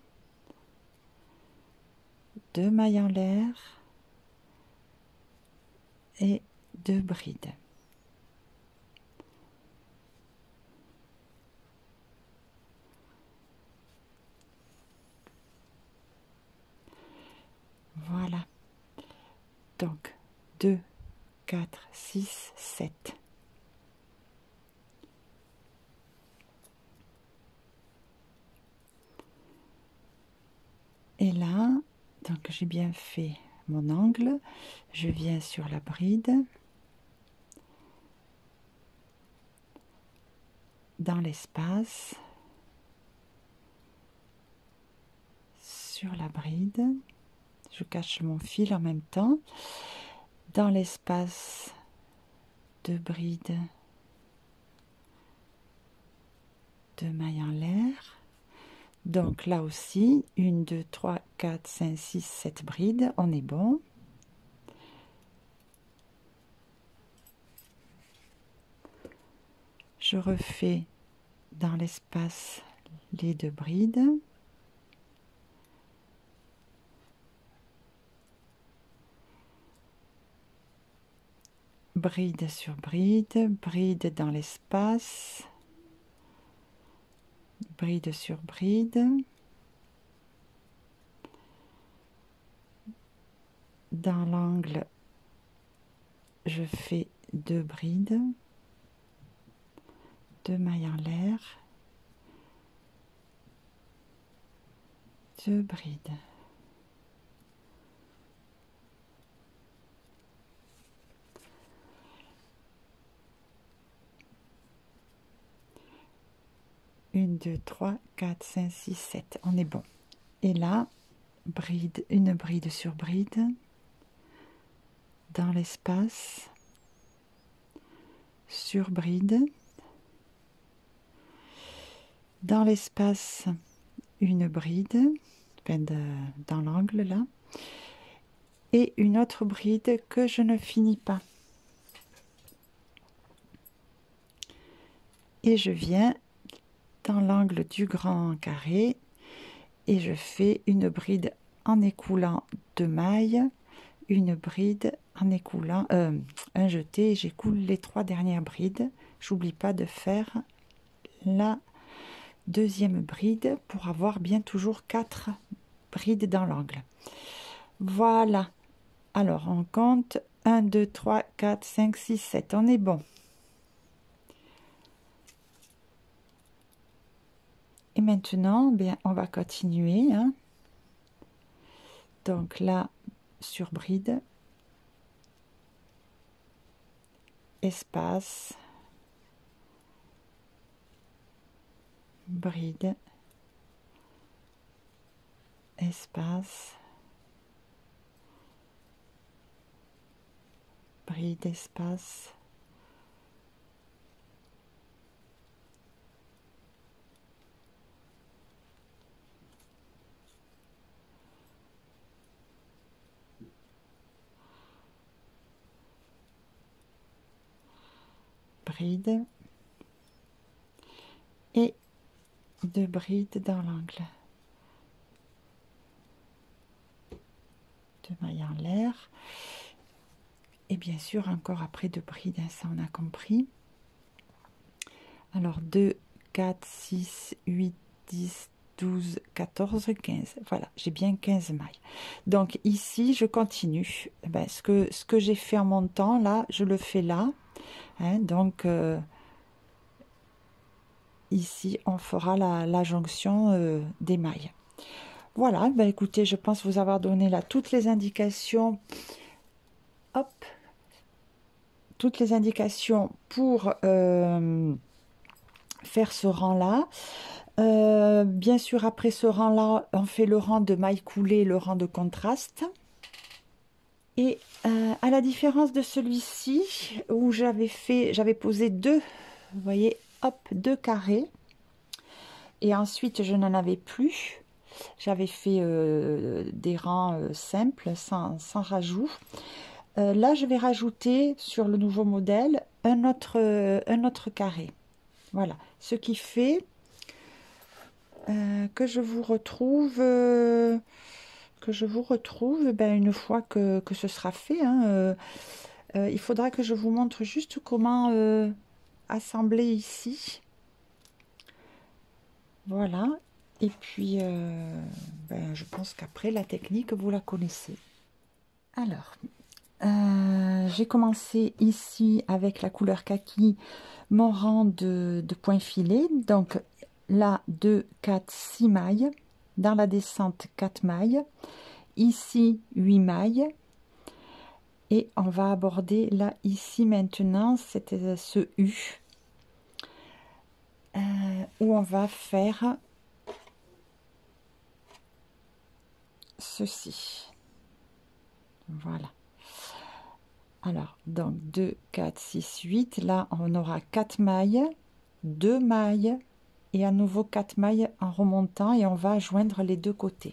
2 mailles en l'air. Et 2 brides. Voilà. Donc, 2, 4, 6, 7. Et là, donc j'ai bien fait mon angle. Je viens sur la bride. Dans l'espace. Sur la bride. Je cache mon fil en même temps. Dans l'espace, 2 brides. 2 mailles en l'air. Donc là aussi, 1, 2, 3, 4, 5, 6, 7 brides, on est bon. Je refais dans l'espace les 2 brides. Bride sur bride, bride dans l'espace. Bride sur bride. Dans l'angle, je fais 2 brides, 2 mailles en l'air, 2 brides. Une, 2, 3, 4, 5, 6, 7. On est bon. Et là, bride, une bride sur bride. Dans l'espace. Sur bride. Dans l'espace, une bride. Enfin dans l'angle là. Et une autre bride que je ne finis pas. Et je viens dans l'angle du grand carré et je fais une bride en écoulant 2 mailles, une bride en écoulant un jeté, et j'écoule les 3 dernières brides. J'oublie pas de faire la deuxième bride pour avoir bien toujours 4 brides dans l'angle. Voilà, alors on compte 1, 2, 3, 4, 5, 6, 7, on est bon. Et maintenant, bien, on va continuer. Hein. Donc là, sur bride, espace, bride, espace, bride, espace, bride et 2 brides dans l'angle, 2 mailles en l'air et bien sûr encore après 2 brides, hein, ça on a compris. Alors 2, 4, 6, 8, 10, 12, 14, 15. Voilà, j'ai bien 15 mailles. Donc ici, je continue. Ben, ce que j'ai fait en montant, là, je le fais là. Hein, donc ici, on fera la jonction des mailles. Voilà, ben, écoutez, je pense vous avoir donné là toutes les indications. Hop, toutes les indications pour faire ce rang-là. Bien sûr, après ce rang-là, on fait le rang de mailles coulées, le rang de contraste. Et à la différence de celui-ci, où j'avais posé 2, vous voyez, hop, 2 carrés. Et ensuite, je n'en avais plus. J'avais fait des rangs simples, sans rajout. Là, je vais rajouter sur le nouveau modèle un autre carré. Voilà, ce qui fait que je vous retrouve ben, une fois que ce sera fait. Hein, il faudra que je vous montre juste comment assembler ici. Voilà. Et puis, ben, je pense qu'après, la technique, vous la connaissez. Alors, j'ai commencé ici avec la couleur kaki mon rang de point filet. Donc là, 2, 4, 6 mailles. Dans la descente, 4 mailles. Ici, 8 mailles. Et on va aborder là, ici, maintenant, ce U. Où on va faire ceci. Voilà. Alors, donc 2, 4, 6, 8. Là, on aura 4 mailles, 2 mailles et à nouveau 4 mailles en remontant et on va joindre les deux côtés.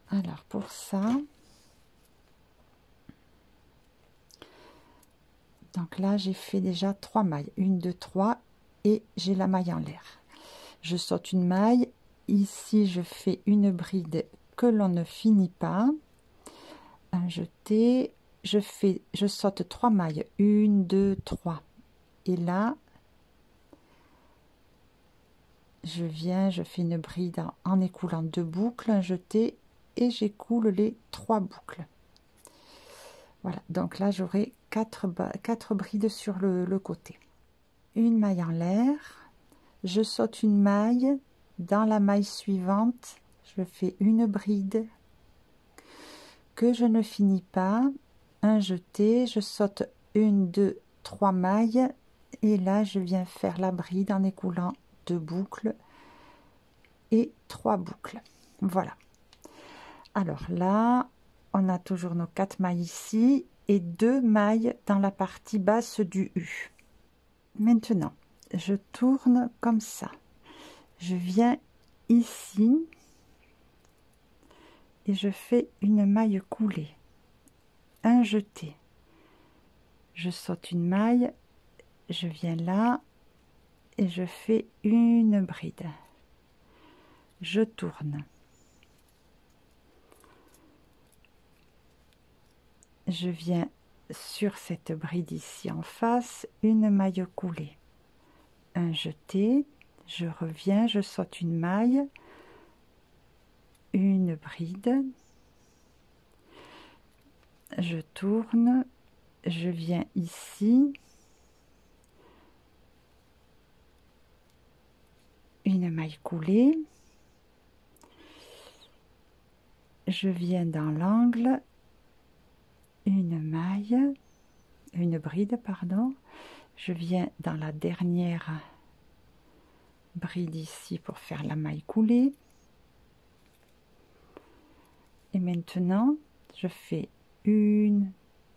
Alors, pour ça, donc là, j'ai fait déjà 3 mailles. 1, 2, 3 et j'ai la maille en l'air. Je saute une maille. Ici, je fais une bride que l'on ne finit pas. Un jeté. Je saute 3 mailles. 1, 2, 3. Et là, je viens, je fais une bride en écoulant 2 boucles, un jeté et j'écoule les 3 boucles. Voilà, donc là j'aurai 4 brides sur le côté. Une maille en l'air, je saute une maille, dans la maille suivante, je fais une bride que je ne finis pas, un jeté, je saute 1, 2, 3 mailles et là je viens faire la bride en écoulant 2 boucles et 3 boucles. Voilà. Alors là, on a toujours nos 4 mailles ici et 2 mailles dans la partie basse du U. Maintenant, je tourne comme ça. Je viens ici et je fais une maille coulée, un jeté. Je saute une maille, je viens là et je fais une bride. Je tourne. Je viens sur cette bride ici en face, une maille coulée, un jeté, je reviens, je saute une maille, une bride, je tourne, je viens ici, une maille coulée, je viens dans l'angle, une bride, pardon, je viens dans la dernière bride ici pour faire la maille coulée. Et maintenant, je fais 1,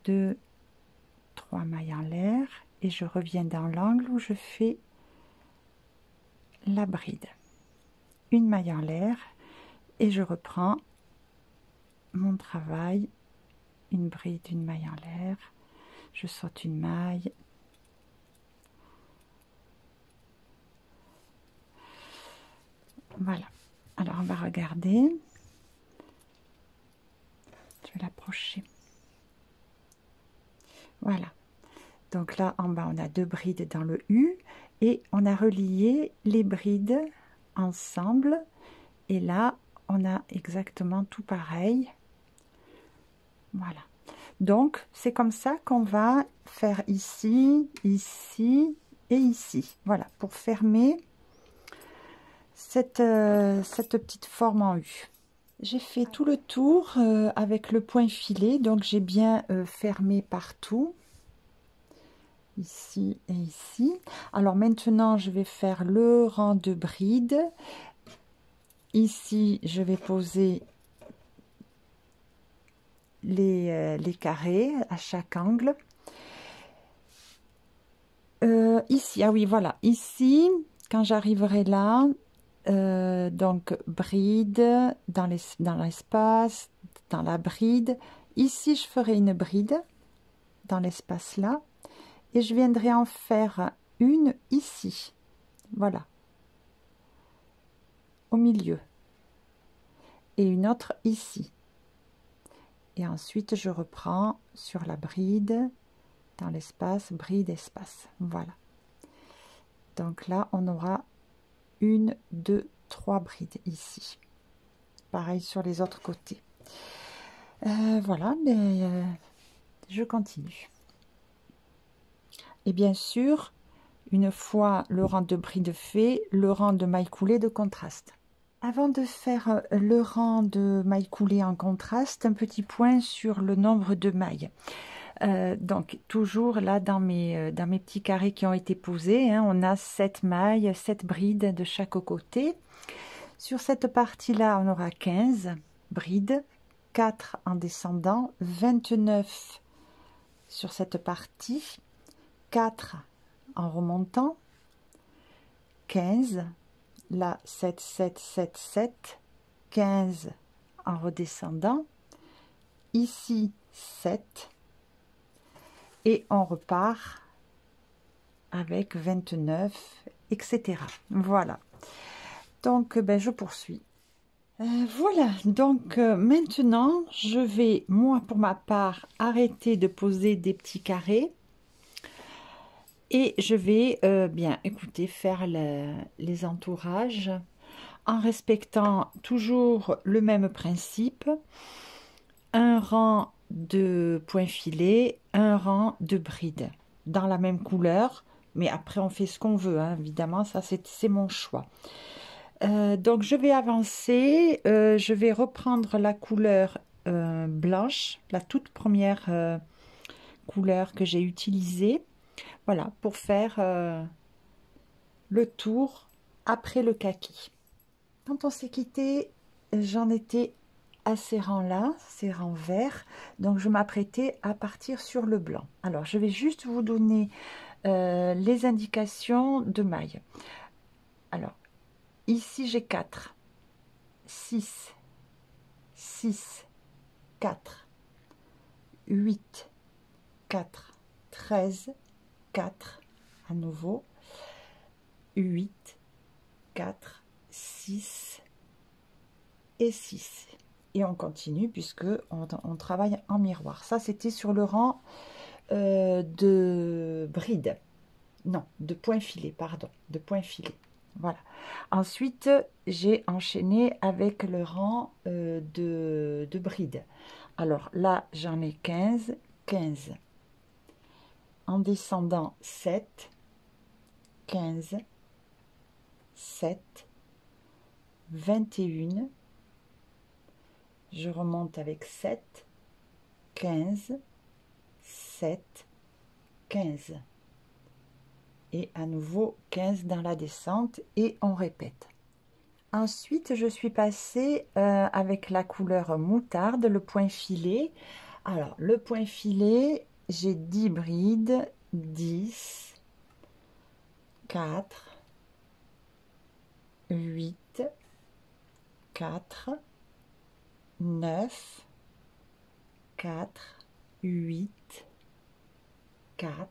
2, 3 mailles en l'air et je reviens dans l'angle où je fais la bride. Une maille en l'air et je reprends mon travail, une bride, une maille en l'air, je saute une maille, voilà. Alors on va regarder, je vais l'approcher, voilà. Donc là en bas on a 2 brides dans le U et on a relié les brides ensemble et là on a exactement tout pareil, voilà. Donc c'est comme ça qu'on va faire ici, ici et ici, voilà, pour fermer cette petite forme en U. J'ai fait tout le tour avec le point filet, donc j'ai bien fermé partout, ici et ici. Alors maintenant je vais faire le rang de bride. Ici je vais poser les carrés à chaque angle. Ici, ah oui, voilà, ici, quand j'arriverai là, donc bride dans l'espace, dans la bride. Ici, je ferai une bride dans l'espace là, et je viendrai en faire une ici, voilà, au milieu, et une autre ici. Et ensuite, je reprends sur la bride, dans l'espace, bride, espace, voilà. Donc là, on aura 1, 2, 3 brides ici. Pareil sur les autres côtés. Voilà, mais je continue. Et bien sûr, une fois le rang de bride fait, le rang de mailles coulées de contraste. Avant de faire le rang de mailles coulées en contraste, un petit point sur le nombre de mailles. Donc toujours là dans mes petits carrés qui ont été posés, hein, on a 7 mailles, 7 brides de chaque côté. Sur cette partie là on aura 15 brides, 4 en descendant, 29 sur cette partie, 4 en remontant, 15, là 7, 7, 7, 7, 15 en redescendant, ici 7, et on repart avec 29, etc. Voilà. Donc, ben, je poursuis. Voilà, donc maintenant, je vais, moi, pour ma part, arrêter de poser des petits carrés. Et je vais, bien, écoutez, faire les entourages en respectant toujours le même principe. Un rang de point filet, un rang de bride dans la même couleur, mais après on fait ce qu'on veut, hein, évidemment, ça c'est mon choix. Donc je vais avancer, je vais reprendre la couleur blanche, la toute première couleur que j'ai utilisée, voilà, pour faire le tour après le kaki. Quand on s'est quitté, j'en étais à ces rangs-là, ces rangs verts, donc je m'apprêtais à partir sur le blanc. Alors je vais juste vous donner les indications de mailles. Alors ici j'ai 4, 6, 6, 4, 8, 4, 13, 4, à nouveau, 8, 4, 6 et 6. Et on continue puisque on travaille en miroir. Ça, c'était sur le rang de bride. Non, de point filet, pardon, de point filet. Voilà. Ensuite, j'ai enchaîné avec le rang de bride. Alors là, j'en ai 15, 15. En descendant, 7, 15, 7, 21. Je remonte avec 7, 15, 7, 15. et à nouveau 15 dans la descente et on répète. Ensuite, je suis passée avec la couleur moutarde, le point filet. Alors, le point filet, j'ai 10 brides, 10, 4, 8, 4, 9, 4, 8, 4,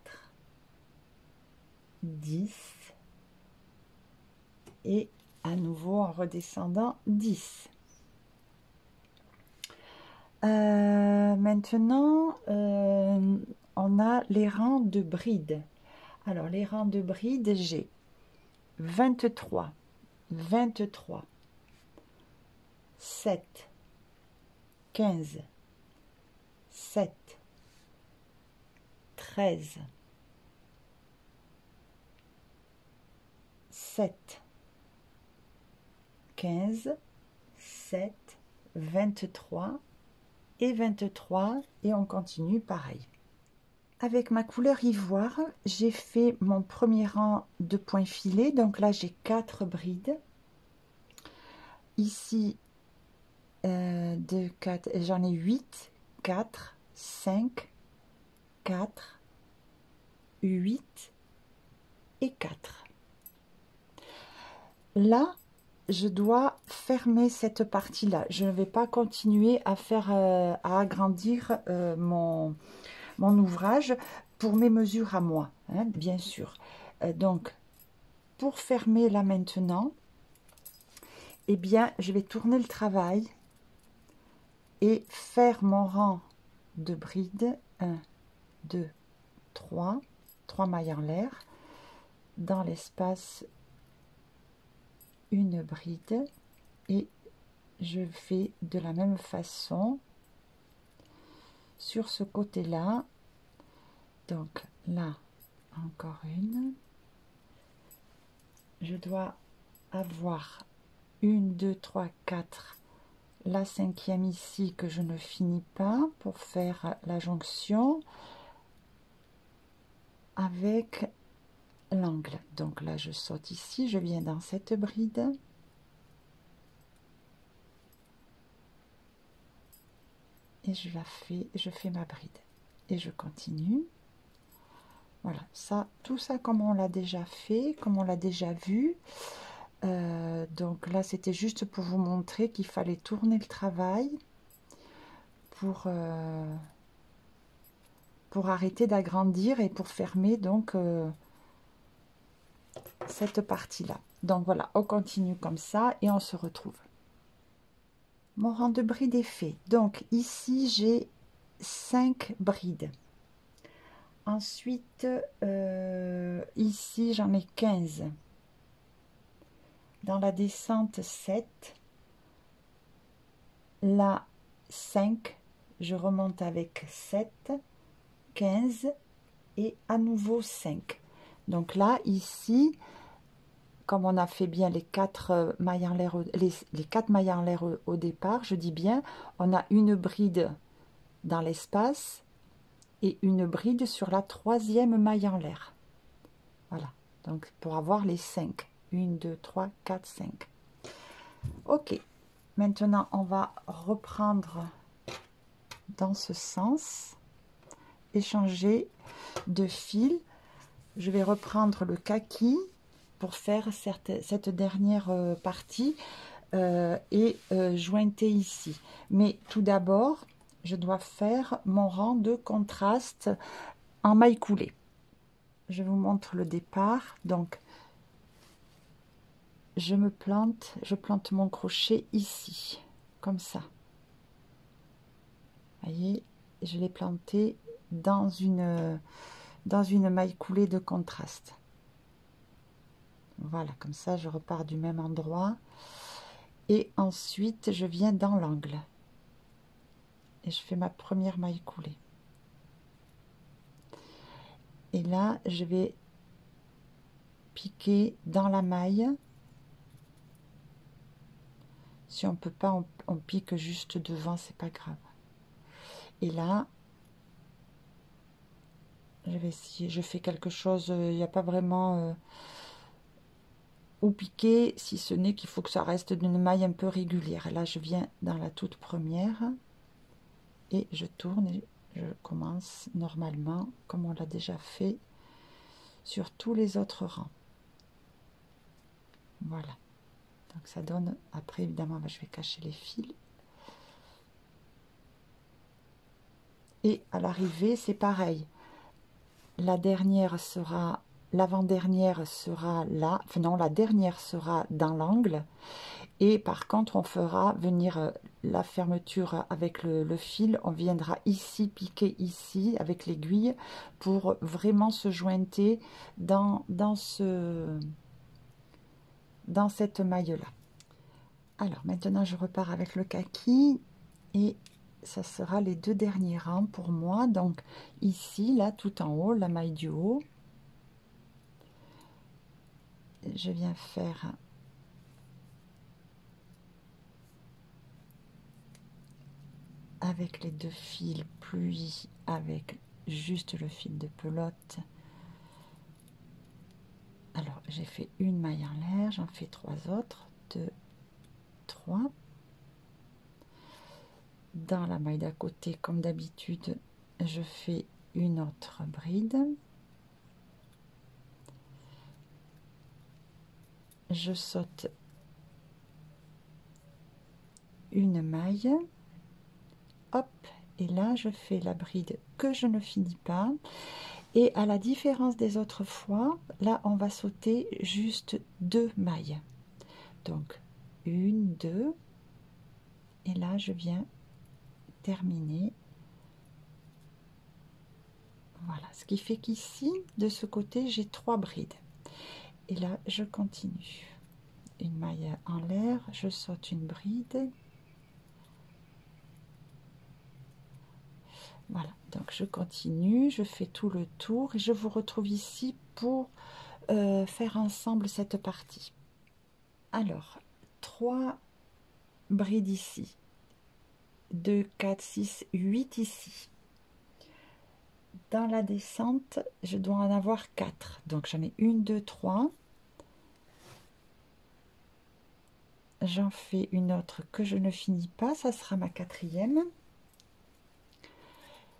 10 et à nouveau en redescendant 10. Maintenant, on a les rangs de brides. Alors, les rangs de brides, j'ai 23, 23, 7, 15, 7, 13, 7, 15, 7, 23 et 23 et on continue pareil. Avec ma couleur ivoire, j'ai fait mon premier rang de point filet, donc là j'ai 4 brides. Ici, j'en ai 8, 4, 5, 4, 8 et 4. Là, je dois fermer cette partie-là. Je ne vais pas continuer à faire, à agrandir mon ouvrage pour mes mesures à moi, hein, bien sûr. Donc, pour fermer là maintenant, eh bien, je vais tourner le travail et faire mon rang de brides. 1, 2, 3 mailles en l'air. Dans l'espace, une bride et je fais de la même façon sur ce côté là. Donc là encore une, je dois avoir 1, 2, 3, 4, la cinquième ici que je ne finis pas pour faire la jonction avec l'angle. Donc là je saute ici, je viens dans cette bride et je fais ma bride et je continue. Voilà, ça, tout ça comme on l'a déjà fait, comme on l'a déjà vu. Donc là, c'était juste pour vous montrer qu'il fallait tourner le travail pour arrêter d'agrandir et pour fermer donc cette partie-là. Donc voilà, on continue comme ça et on se retrouve. Mon rang de bride est fait. Donc ici, j'ai 5 brides. Ensuite, ici, j'en ai 15. Dans la descente, 7. Là, 5. Je remonte avec 7, 15 et à nouveau 5. Donc là, ici, comme on a fait bien les 4 mailles en l'air, les 4 mailles en l'air au départ, je dis bien, on a une bride dans l'espace et une bride sur la 3e maille en l'air. Voilà, donc pour avoir les 5. 1, 2, 3, 4, 5. Ok, maintenant on va reprendre dans ce sens et changer de fil. Je vais reprendre le kaki pour faire cette dernière partie et jointer ici. Mais tout d'abord, je dois faire mon rang de contraste en maille coulée. Je vous montre le départ. Donc, je plante mon crochet ici, comme ça. Vous voyez, je l'ai planté dans une maille coulée de contraste. Voilà, comme ça, je repars du même endroit. Et ensuite, je viens dans l'angle. Et je fais ma première maille coulée. Et là, je vais piquer dans la maille. Si on ne peut pas, on pique juste devant, c'est pas grave. Et là, Je vais essayer, je fais quelque chose, il n'y a pas vraiment où piquer, si ce n'est qu'il faut que ça reste d'une maille un peu régulière. Et là, je viens dans la toute première et je tourne et je commence normalement, comme on l'a déjà fait sur tous les autres rangs. Voilà. Donc ça donne, après évidemment, je vais cacher les fils. Et à l'arrivée, c'est pareil. La dernière sera, l'avant-dernière sera là, enfin non, la dernière sera dans l'angle. Et par contre, on fera venir la fermeture avec le fil. On viendra ici, piquer ici avec l'aiguille pour vraiment se jointer dans cette maille-là. Alors maintenant, je repars avec le kaki et ça sera les deux derniers rangs pour moi. Donc ici, là, tout en haut, la maille du haut. Je viens faire avec les deux fils, puis avec juste le fil de pelote. Alors j'ai fait une maille en l'air, j'en fais 3 autres, 2, 3. Dans la maille d'à côté, comme d'habitude, je fais une autre bride. Je saute une maille, hop, et là je fais la bride que je ne finis pas. Et à la différence des autres fois, là on va sauter juste 2 mailles. Donc une, 2, et là je viens terminer. Voilà, ce qui fait qu'ici, de ce côté, j'ai 3 brides. Et là, je continue. Une maille en l'air, je saute une bride. Voilà, donc je continue, je fais tout le tour et je vous retrouve ici pour faire ensemble cette partie. Alors, 3 brides ici, 2, 4, 6, 8 ici. Dans la descente, je dois en avoir 4. Donc j'en ai 1, 2, 3. J'en fais une autre que je ne finis pas, ça sera ma 4e.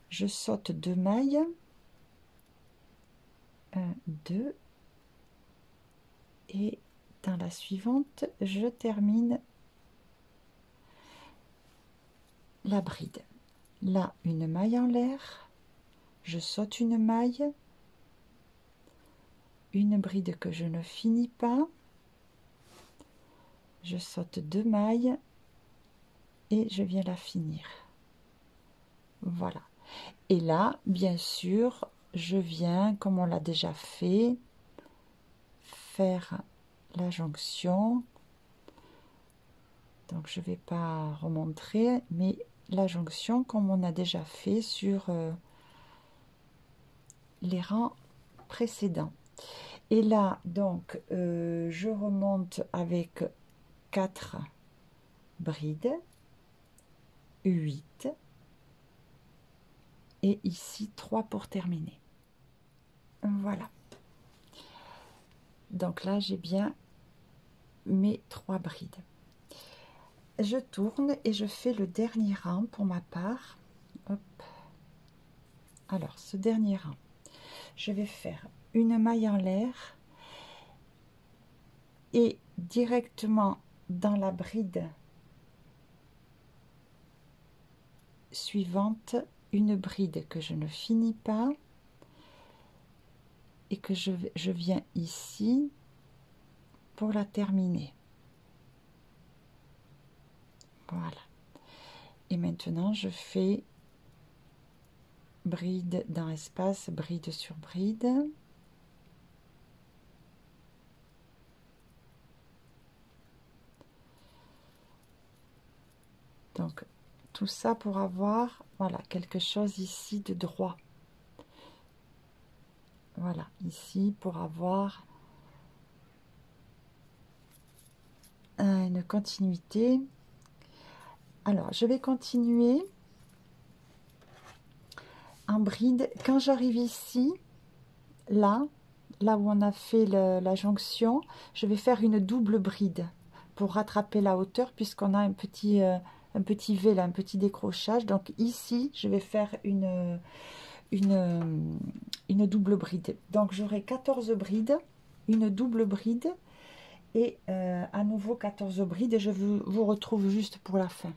Je saute 2 mailles. 1, 2. Et dans la suivante, je termine la bride. Là, une maille en l'air. Je saute une maille. Une bride que je ne finis pas. Je saute 2 mailles. Et je viens la finir. Voilà. Et là, bien sûr, je viens, comme on l'a déjà fait, faire la jonction. Donc je ne vais pas remontrer, mais la jonction comme on a déjà fait sur les rangs précédents. Et là, donc, je remonte avec 4 brides, 8, et ici 3 pour terminer. Voilà. Donc là, j'ai bien mes 3 brides. Je tourne et je fais le dernier rang pour ma part. Hop. Alors, ce dernier rang, je vais faire une maille en l'air et directement dans la bride suivante, une bride que je ne finis pas et que je viens ici pour la terminer. Voilà. Et maintenant, je fais bride dans espace, bride sur bride. Donc, tout ça pour avoir, voilà, quelque chose ici de droit. Voilà, ici pour avoir une continuité. Alors, je vais continuer en en bride. Quand j'arrive ici, là où on a fait la jonction, je vais faire une double bride pour rattraper la hauteur, puisqu'on a un petit V là, un petit décrochage. Donc ici, je vais faire une double bride. Donc j'aurai 14 brides, une double bride et à nouveau 14 brides. Et je vous retrouve juste pour la fin.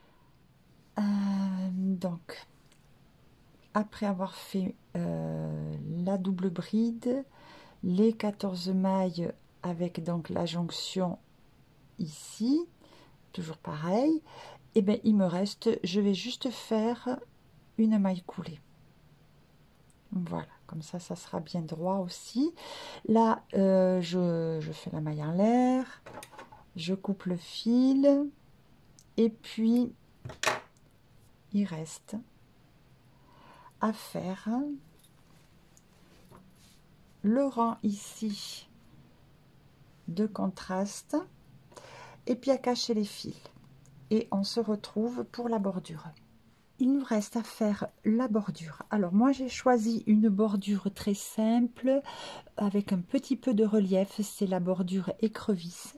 Donc après avoir fait la double bride, les 14 mailles avec donc la jonction ici, toujours pareil, et bien il me reste, je vais juste faire une maille coulée. Voilà, comme ça sera bien droit aussi. Là je fais la maille en l'air, je coupe le fil et puis il reste à faire le rang ici de contraste et puis à cacher les fils, et on se retrouve pour la bordure. Il nous reste à faire la bordure. Alors moi j'ai choisi une bordure très simple avec un petit peu de relief, c'est la bordure écrevisse.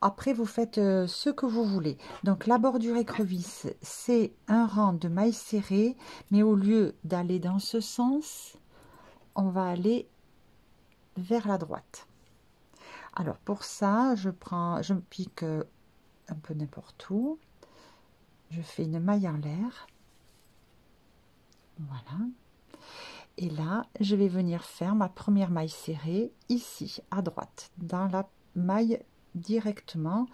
Après vous faites ce que vous voulez. Donc la bordure écrevisse, c'est un rang de mailles serrées, mais au lieu d'aller dans ce sens, on va aller vers la droite. Alors pour ça, je pique un peu n'importe où, je fais une maille en l'air, voilà, et là je vais venir faire ma première maille serrée ici à droite, dans la maille directement.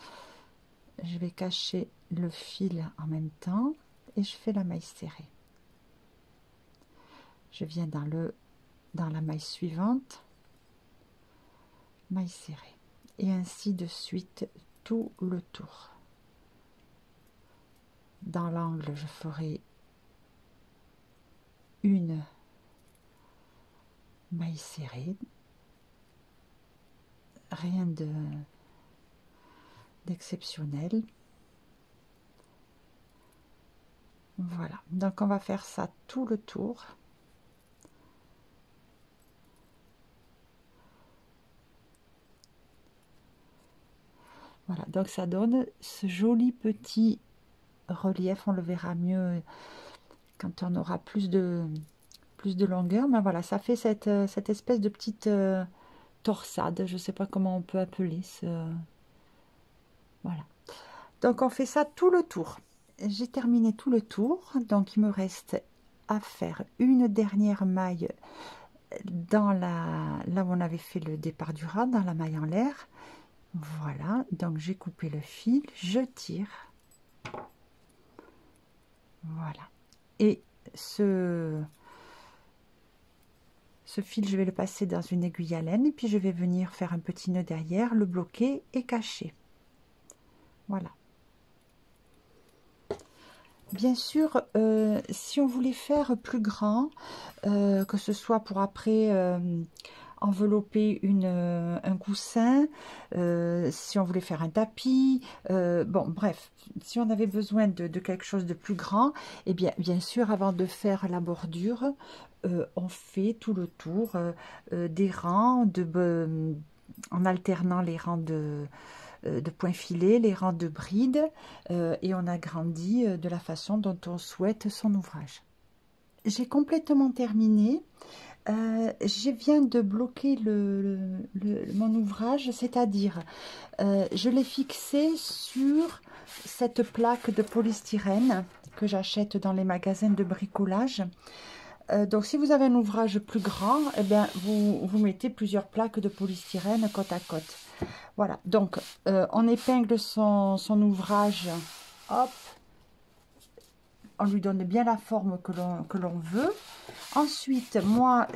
Je vais cacher le fil en même temps et je fais la maille serrée. Je viens dans la maille suivante, maille serrée, et ainsi de suite tout le tour. Dans l'angle, je ferai une maille serrée, rien d'exceptionnel. Voilà, donc on va faire ça tout le tour. Voilà, donc ça donne ce joli petit relief. On le verra mieux quand on aura plus de longueur, mais voilà, ça fait cette espèce de petite torsade, je sais pas comment on peut appeler ce. Voilà, donc on fait ça tout le tour. J'ai terminé tout le tour, donc il me reste à faire une dernière maille dans là où on avait fait le départ du ras, dans la maille en l'air. Voilà, donc j'ai coupé le fil, je tire, voilà, et ce fil je vais le passer dans une aiguille à laine, et puis je vais venir faire un petit nœud derrière, le bloquer et cacher. Voilà. Bien sûr, si on voulait faire plus grand, que ce soit pour après envelopper un coussin, si on voulait faire un tapis, bon bref, si on avait besoin de quelque chose de plus grand, et bien sûr avant de faire la bordure, on fait tout le tour des rangs en alternant les rangs de point filé, les rangs de brides, et on agrandit de la façon dont on souhaite son ouvrage. J'ai complètement terminé. Je viens de bloquer mon ouvrage, c'est-à-dire je l'ai fixé sur cette plaque de polystyrène que j'achète dans les magasins de bricolage. Donc si vous avez un ouvrage plus grand, eh bien, vous mettez plusieurs plaques de polystyrène côte à côte. Voilà, donc on épingle son ouvrage, hop, on lui donne bien la forme que l'on veut. Ensuite, moi,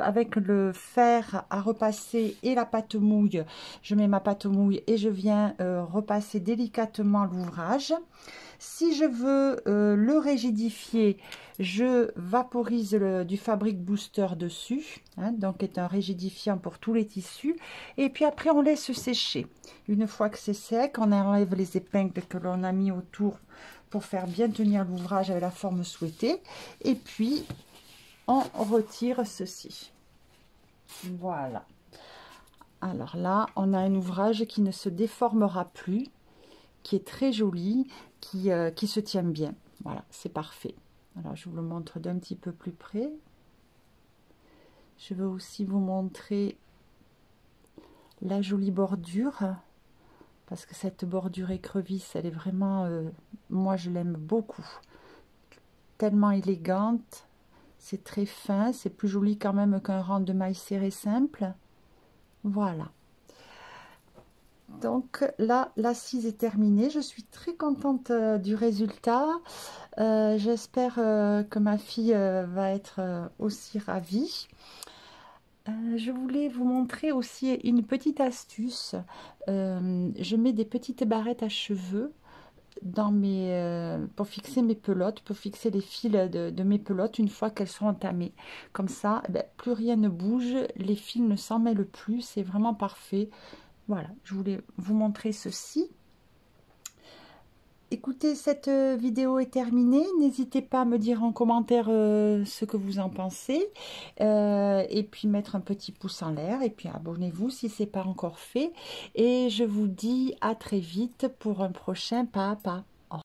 avec le fer à repasser et la pâte mouille, je mets ma pâte mouille et je viens repasser délicatement l'ouvrage. Si je veux le rigidifier, je vaporise du Fabric Booster dessus, hein, donc est un rigidifiant pour tous les tissus. Et puis après, on laisse sécher. Une fois que c'est sec, on enlève les épingles que l'on a mis autour pour faire bien tenir l'ouvrage avec la forme souhaitée. Et puis, on retire ceci. Voilà. Alors là, on a un ouvrage qui ne se déformera plus, qui est très joli, qui se tient bien. Voilà, c'est parfait. Alors, je vous le montre d'un petit peu plus près. Je veux aussi vous montrer la jolie bordure, parce que cette bordure écrevisse, elle est vraiment, moi je l'aime beaucoup. Tellement élégante, c'est très fin, c'est plus joli quand même qu'un rang de mailles serrées simple. Voilà. Donc là, l'assise est terminée. Je suis très contente du résultat. J'espère que ma fille va être aussi ravie. Je voulais vous montrer aussi une petite astuce. Je mets des petites barrettes à cheveux dans pour fixer mes pelotes, pour fixer les fils de mes pelotes une fois qu'elles sont entamées. Comme ça, plus rien ne bouge, les fils ne s'en mêlent plus, c'est vraiment parfait. Voilà, je voulais vous montrer ceci. Écoutez, cette vidéo est terminée. N'hésitez pas à me dire en commentaire ce que vous en pensez. Et puis mettre un petit pouce en l'air. Et puis abonnez-vous si ce n'est pas encore fait. Et je vous dis à très vite pour un prochain pas à pas.